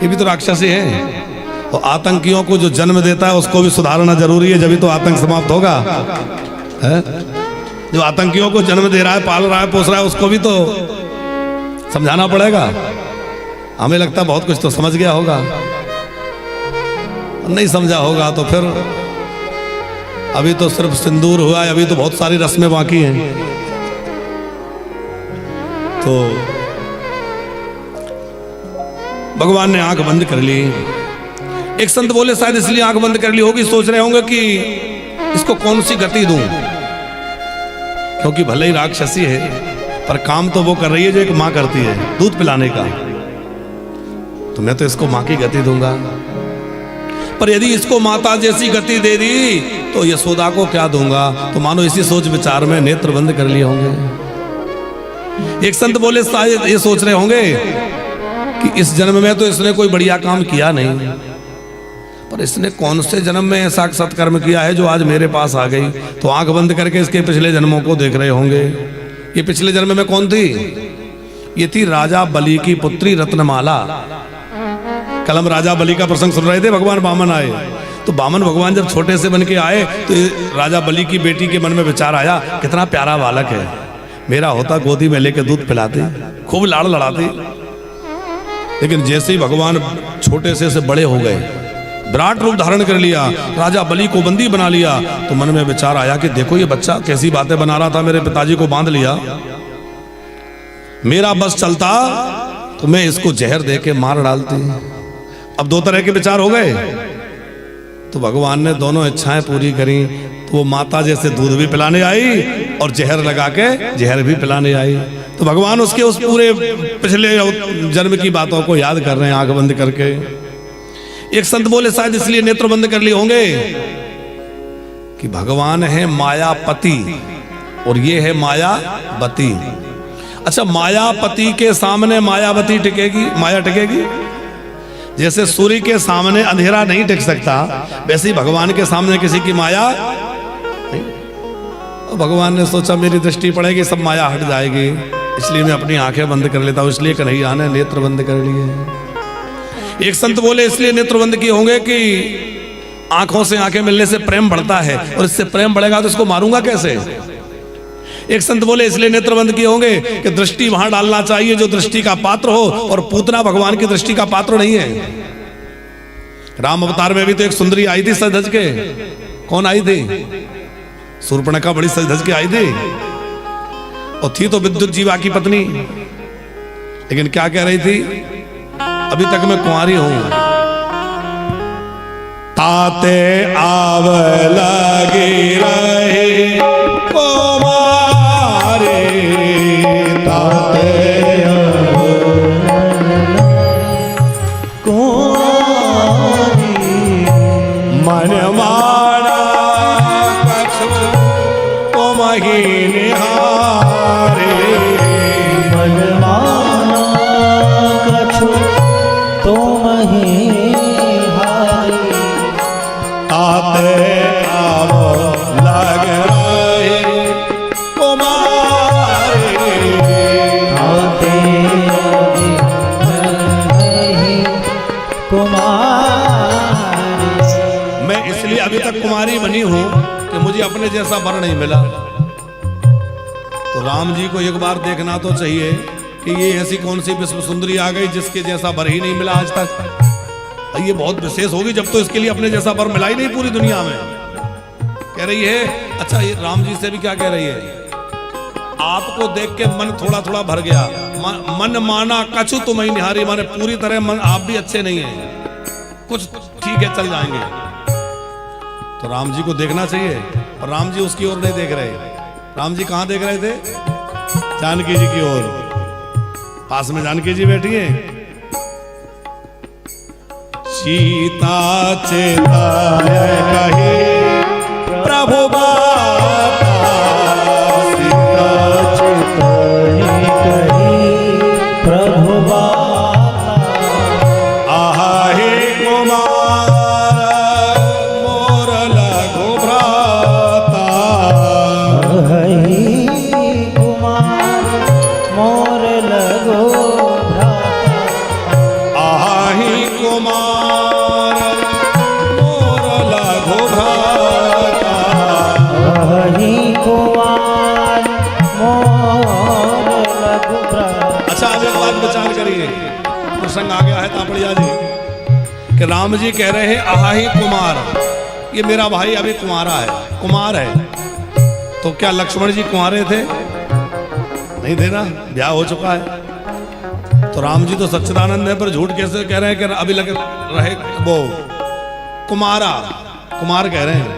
ये भी तो राक्षसी है। और आतंकियों को जो जन्म देता है उसको भी सुधारना जरूरी है, जब तो आतंक समाप्त होगा है? जो आतंकियों को जन्म दे रहा है, पाल रहा है, पोस रहा है, उसको भी तो समझाना पड़ेगा। हमें लगता है बहुत कुछ तो समझ गया होगा, नहीं समझा होगा तो फिर अभी तो सिर्फ सिंदूर हुआ है, अभी तो बहुत सारी रस्में बाकी हैं। तो भगवान ने आंख बंद कर ली। एक संत बोले शायद इसलिए आंख बंद कर ली होगी, सोच रहे होंगे कि इसको कौन सी गति दूं, क्योंकि भले ही राक्षसी है पर काम तो वो कर रही है जो एक माँ करती है, दूध पिलाने का। तो मैं तो इसको माँ की गति दूंगा, पर यदि इसको माता जैसी गति दे दी तो यशोदा को क्या दूंगा। तो मानो इसी सोच विचार में नेत्र बंद कर लिए होंगे। एक संत बोले शायद ये सोच रहे होंगे कि इस जन्म में तो इसने कोई बढ़िया काम किया नहीं, पर इसने कौन से जन्म में ऐसा सत्कर्म किया है जो आज मेरे पास आ गई। तो आंख बंद करके इसके पिछले जन्मों को देख रहे होंगे। ये पिछले जन्म में कौन थी? ये थी राजा बलि की पुत्री रत्नमाला। कल हम राजा बलि का प्रसंग सुन रहे थे, भगवान वामन आए। तो वामन भगवान जब छोटे से बन के आए तो राजा बलि की बेटी के मन में विचार आया, कितना प्यारा बालक है, मेरा होता गोदी में लेके दूध पिलाते, खूब लाड़ लड़ाते। लेकिन जैसे ही भगवान छोटे से बड़े हो गए, विराट रूप धारण कर लिया, राजा बलि को बंदी बना लिया, तो मन में विचार आया कि देखो ये बच्चा कैसी बातें बना रहा था, मेरे पिताजी को बांध लिया, मेरा बस चलता तो मैं इसको जहर दे के मार डालती। अब दो तरह के विचार हो गए। तो भगवान ने दोनों इच्छाएं पूरी करी। तो वो माता जैसे दूध भी पिलाने आई और जहर लगा के जहर भी पिलाने आई। तो भगवान उसके उस पूरे पिछले जन्म की बातों को याद कर रहे हैं आंख बंद करके। एक संत बोले शायद इसलिए नेत्र बंद कर लिए होंगे कि भगवान है मायापति और ये है मायावती। अच्छा, मायापति के सामने मायावती टिकेगी, माया टिकेगी? जैसे सूर्य के सामने अंधेरा नहीं टिक सकता, वैसे ही भगवान के सामने किसी की माया नहीं। तो भगवान ने सोचा मेरी दृष्टि पड़ेगी, सब माया हट जाएगी, इसलिए मैं अपनी आंखें बंद कर लेता हूं। इसलिए कन्हैया ने नेत्र बंद कर लिए। एक संत बोले इसलिए नेत्र बंद किए होंगे कि आंखों से आंखें मिलने से प्रेम बढ़ता है, और इससे प्रेम बढ़ेगा तो इसको मारूंगा कैसे। एक संत बोले इसलिए नेत्र बंद किए होंगे कि दृष्टि वहां डालना चाहिए जो दृष्टि का पात्र हो, और पूतना भगवान की दृष्टि का पात्र नहीं है। राम अवतार में भी तो एक सुंदरी आई थी सज धज के। कौन आई थी? शूर्पणखा बड़ी सज धज के आई थी, और थी तो विद्युत जीवा की पत्नी। लेकिन क्या कह रही थी? अभी तक मैं कुंवारी हूं। ताते आव लगी रहे कुमारे, ताते मन माना कछु तुम ही निहारे, मन माना कछु तुम ही हारे। ताते आव लग रहे कुमारे, आते रहे कुमारी। मैं इसलिए अभी तक कुमारी बनी हूं कि मुझे अपने जैसा वर नहीं मिला। तो राम जी को एक बार देखना तो चाहिए कि ये ऐसी कौन सी विश्व सुंदरी आ गई जिसके जैसा वर ही नहीं मिला आज तक। ये बहुत विशेष होगी जब तो इसके लिए अपने जैसा वर मिला ही नहीं पूरी दुनिया में। कह रही है, अच्छा ये राम जी से भी क्या कह रही है? आपको देख के मन थोड़ा थोड़ा भर गया, मन माना कछु तुम ही निहारी, माने पूरी तरह मन आप भी अच्छे नहीं है, कुछ ठीक है चल जाएंगे। तो राम जी को देखना चाहिए, और राम जी उसकी ओर नहीं देख रहे। राम जी कहां देख रहे थे? जानकी जी की ओर। पास में जानकी जी बैठी है। सीता चेताय कहे प्रभु बाता, सीता चिताए कही प्रभु बाता। आहे कुमार मोर लघु भ्राता, हई कुमार मोर लगो भ्राता। आहे कुमार मोर लघु भ्राता, हई कुमार मोर लगो भ्राता। अच्छा अब एक बात विचार करिए, प्रसंग आ गया है तापड़िया जी। कि राम जी कह रहे हैं आहा ही कुमार, ये मेरा भाई अभी कुमारा है, कुमार है। तो क्या लक्ष्मण जी कुंवारे थे? नहीं थे ना, ब्याह हो चुका है। तो राम जी तो सच्चिदानंद है, पर झूठ कैसे कह रहे हैं कि अभी लगे रहे वो कुमारा, कुमार कह रहे हैं।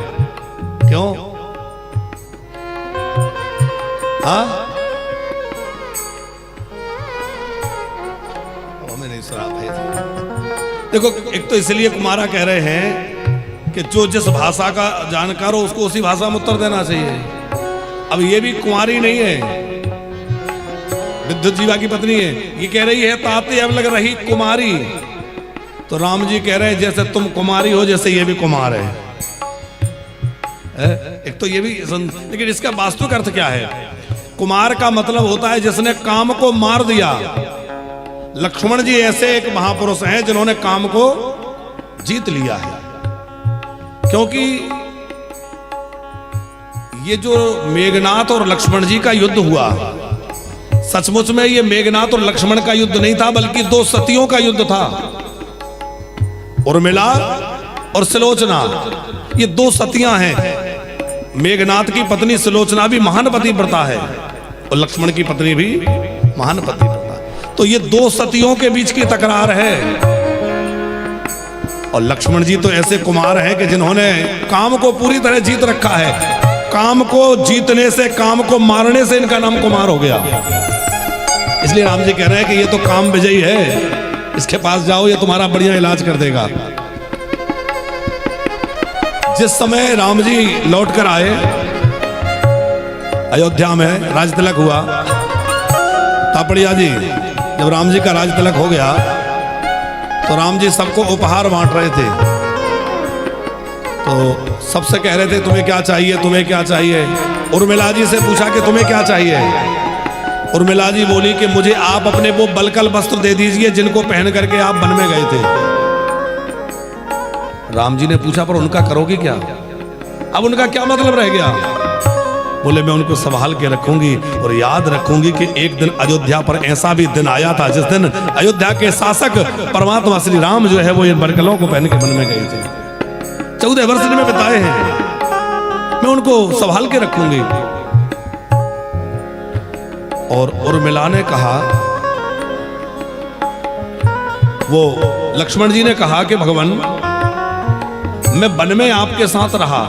क्यों? हाँ, हमें नहीं सुना भाई। देखो, एक तो इसलिए कुमारा कह रहे हैं कि जो जिस भाषा का जानकार हो उसको उसी भाषा में उत्तर देना चाहिए। अब ये भी कुंवारी नहीं है, विद्युत जीवा की पत्नी है। ये कह रही है ताते अब लग रही कुमारी। तो राम जी कह रहे हैं जैसे तुम कुमारी हो जैसे ये भी कुमार है। एक तो ये भी लेकिन इसका वास्तविक अर्थ क्या है? कुमार का मतलब होता है जिसने काम को मार दिया। लक्ष्मण जी ऐसे एक महापुरुष हैं जिन्होंने काम को जीत लिया है। क्योंकि ये जो मेघनाथ और लक्ष्मण जी का युद्ध हुआ, सचमुच में ये मेघनाथ और लक्ष्मण का युद्ध नहीं था, बल्कि दो सतियों का युद्ध था। उर्मिला और सुलोचना, ये दो सतियां हैं। मेघनाथ की पत्नी सुलोचना भी महान पतिव्रता है और लक्ष्मण की पत्नी भी महान पतिव्रता। तो ये दो सतियों के बीच की तकरार है। और लक्ष्मण जी तो ऐसे कुमार हैं कि जिन्होंने काम को पूरी तरह जीत रखा है। काम को जीतने से, काम को मारने से इनका नाम कुमार हो गया। इसलिए राम जी कह रहे हैं कि ये तो काम विजयी है, इसके पास जाओ, ये तुम्हारा बढ़िया इलाज कर देगा। जिस समय राम जी लौट कर आए अयोध्या में, राज तिलक हुआ, तापड़िया जी जब राम जी का राज तिलक हो गया तो राम जी सबको उपहार बांट रहे थे। तो सबसे कह रहे थे तुम्हें क्या चाहिए, तुम्हें क्या चाहिए। उर्मिला जी से पूछा कि तुम्हें क्या चाहिए। उर्मिला जी बोली कि मुझे आप अपने वो बलकल वस्त्र दे दीजिए जिनको पहन करके आप वन में गए थे। राम जी ने पूछा पर उनका करोगी क्या? अब उनका क्या मतलब रह गया? बोले मैं उनको संभाल के रखूंगी और याद रखूंगी कि एक दिन अयोध्या पर ऐसा भी दिन आया था जिस दिन अयोध्या के शासक परमात्मा श्री राम जो है वो इन बरकलों को पहन के वन में गए थे। 14 वर्ष में बिताए हैं, मैं उनको संभाल के रखूंगी। और उर्मिला ने कहा, वो लक्ष्मण जी ने कहा कि भगवान मैं वन में आपके साथ रहा।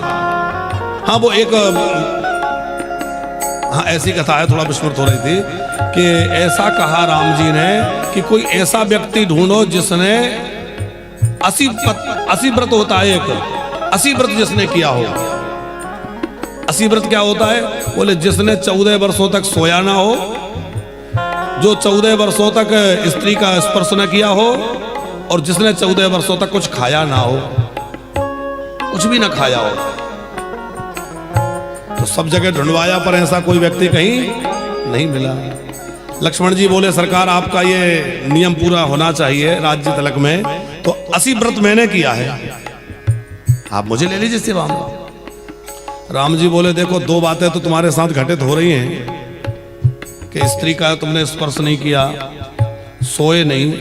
हाँ, वो एक ऐसी कथा है, थोड़ा विस्मृत हो रही थी कि ऐसा कहा राम जी ने कि कोई ऐसा व्यक्ति ढूंढो जिसने 80 व्रत होता है, एक 80 व्रत जिसने किया हो। 80 व्रत क्या होता है? बोले जिसने 14 वर्षों तक सोया ना हो, जो 14 वर्षों तक स्त्री का स्पर्श न किया हो, और जिसने 14 वर्षों तक कुछ खाया ना हो, कुछ भी ना खाया हो। तो सब जगह ढूंढवाया पर ऐसा कोई व्यक्ति कहीं नहीं मिला। लक्ष्मण जी बोले सरकार आपका ये नियम पूरा होना चाहिए राज्य तिलक में, तो 80 व्रत मैंने किया है, आप मुझे ले लीजिए सेवा में। राम जी बोले देखो दो बातें तो तुम्हारे साथ घटित हो रही हैं कि स्त्री का तुमने स्पर्श नहीं किया, सोए नहीं,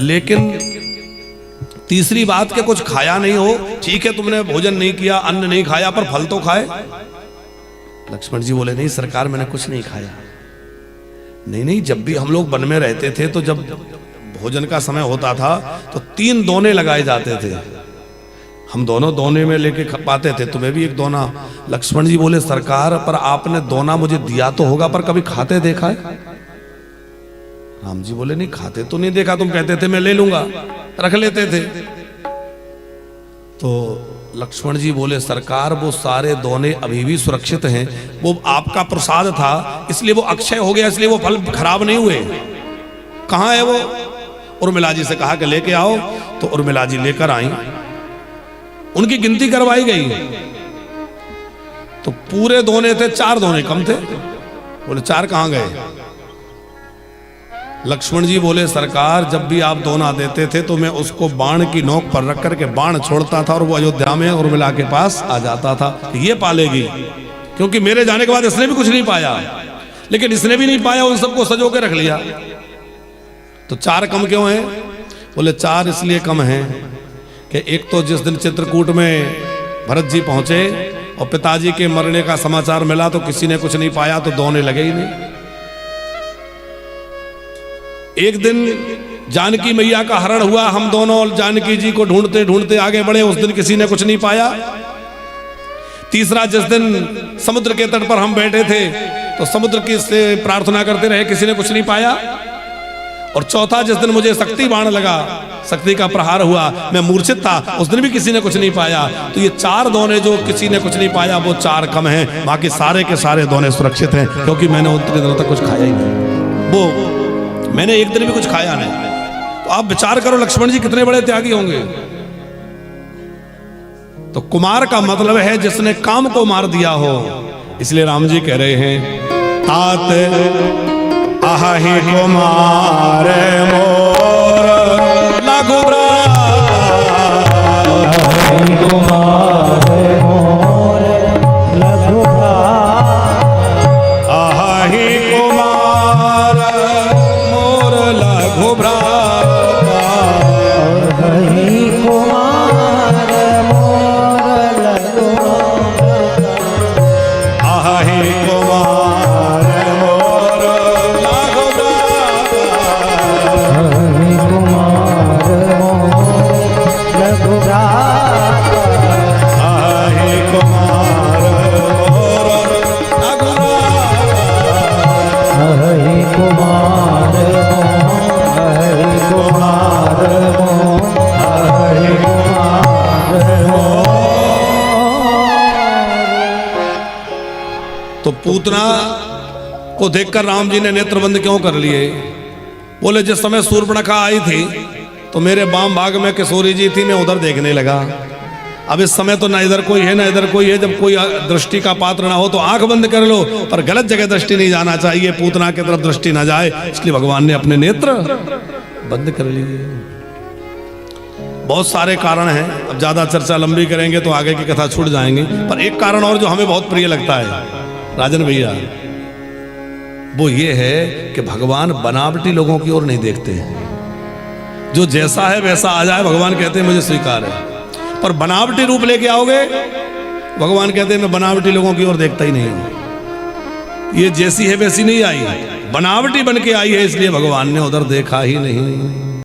लेकिन तीसरी बात के कुछ खाया नहीं हो। ठीक है तुमने भोजन नहीं किया, अन्न नहीं खाया, पर फल तो खाए। लक्ष्मण जी बोले नहीं सरकार मैंने कुछ नहीं खाया। नहीं, जब भी हम लोग वन में रहते थे तो जब भोजन का समय होता था तो 3 दोने लगाए जाते थे, हम दोनों दोने में लेके पाते थे, तुम्हें भी एक दोना। लक्ष्मण जी बोले सरकार पर आपने दोना मुझे दिया तो होगा, पर कभी खाते देखा है? राम जी बोले नहीं खाते तो नहीं देखा, तुम कहते थे मैं ले लूंगा, रख लेते थे। तो लक्ष्मण जी बोले सरकार वो सारे दोने अभी भी सुरक्षित हैं, वो आपका प्रसाद था इसलिए वो अक्षय हो गया, इसलिए वो फल खराब नहीं हुए। कहाँ है वो? उर्मिला जी से कहा कि लेके आओ, तो उर्मिला जी लेकर आई, उनकी गिनती करवाई गई तो पूरे दोने थे, 4 दोने कम थे। बोले 4 कहां गए? लक्ष्मण जी बोले सरकार जब भी आप दोना देते थे तो मैं उसको बाण की नोक पर रख करके बाण छोड़ता था और वो अयोध्या में उर्मिला के पास आ जाता था, ये पालेगी, क्योंकि मेरे जाने के बाद इसने भी कुछ नहीं पाया, लेकिन इसने भी नहीं पाया, उन सबको सजो के रख लिया। तो 4 कम क्यों है? बोले 4 इसलिए कम हैं कि एक तो जिस दिन चित्रकूट में भरत जी पहुंचे और पिताजी के मरने का समाचार मिला तो किसी ने कुछ नहीं पाया, तो दोने लगे ही नहीं। एक दिन जानकी मैया का हरण हुआ, हम दोनों जानकी जी को ढूंढते ढूंढते आगे बढ़े, उस दिन किसी ने कुछ नहीं पाया। तीसरा, जिस दिन समुद्र के तट पर हम बैठे थे तो समुद्र की से प्रार्थना करते रहे, किसी ने कुछ नहीं पाया। और चौथा, जिस दिन मुझे शक्ति बाण लगा, शक्ति का प्रहार हुआ, मैं मूर्छित था, उस दिन भी किसी ने कुछ नहीं पाया। तो ये 4 दोने जो किसी ने कुछ नहीं पाया वो 4 कम हैं, बाकी सारे के सारे दोने सुरक्षित हैं, क्योंकि मैंने उतने दिनों तक कुछ खाया ही नहीं। वो मैंने एक दिन भी कुछ खाया नहीं। तो आप विचार करो लक्ष्मण जी कितने बड़े त्यागी होंगे। तो कुमार का मतलब है जिसने काम को मार दिया हो, इसलिए राम जी कह रहे हैं तात आहि कुमार मोर लागू कुमार मोर लघु आहि कुमार मोर लघु हरि कुमार मोर लघु आहि कुमार मोर लघु हरि कुमार मोर लघु आहि कुमार मोर लघु हरि कुमार हरि कुमार हरि तो पूतना को देखकर राम जी ने नेत्र बंद क्यों कर लिए? बोले जिस समय सूर्पणखा आई थी तो मेरे बाम भाग में किशोरी जी थी, मैं उधर देखने लगा। अब इस समय तो ना इधर कोई है ना इधर कोई है, जब कोई दृष्टि का पात्र ना हो तो आंख बंद कर लो, पर गलत जगह दृष्टि नहीं जाना चाहिए, पूतना की तरफ दृष्टि ना जाए, इसलिए भगवान ने अपने नेत्र बंद कर लिए। बहुत सारे कारण हैं, अब ज्यादा चर्चा लंबी करेंगे तो आगे की कथा छूट जाएंगी, पर एक कारण और जो हमें बहुत प्रिय लगता है राजन भैया, वो ये है कि भगवान बनावटी लोगों की ओर नहीं देखते हैं। जो जैसा है वैसा आ जाए, भगवान कहते हैं मुझे स्वीकार है, पर बनावटी रूप लेके आओगे, भगवान कहते हैं मैं बनावटी लोगों की ओर देखता ही नहीं हूं। ये जैसी है वैसी नहीं आई, बनावटी बन के आई है, इसलिए भगवान ने उधर देखा ही नहीं।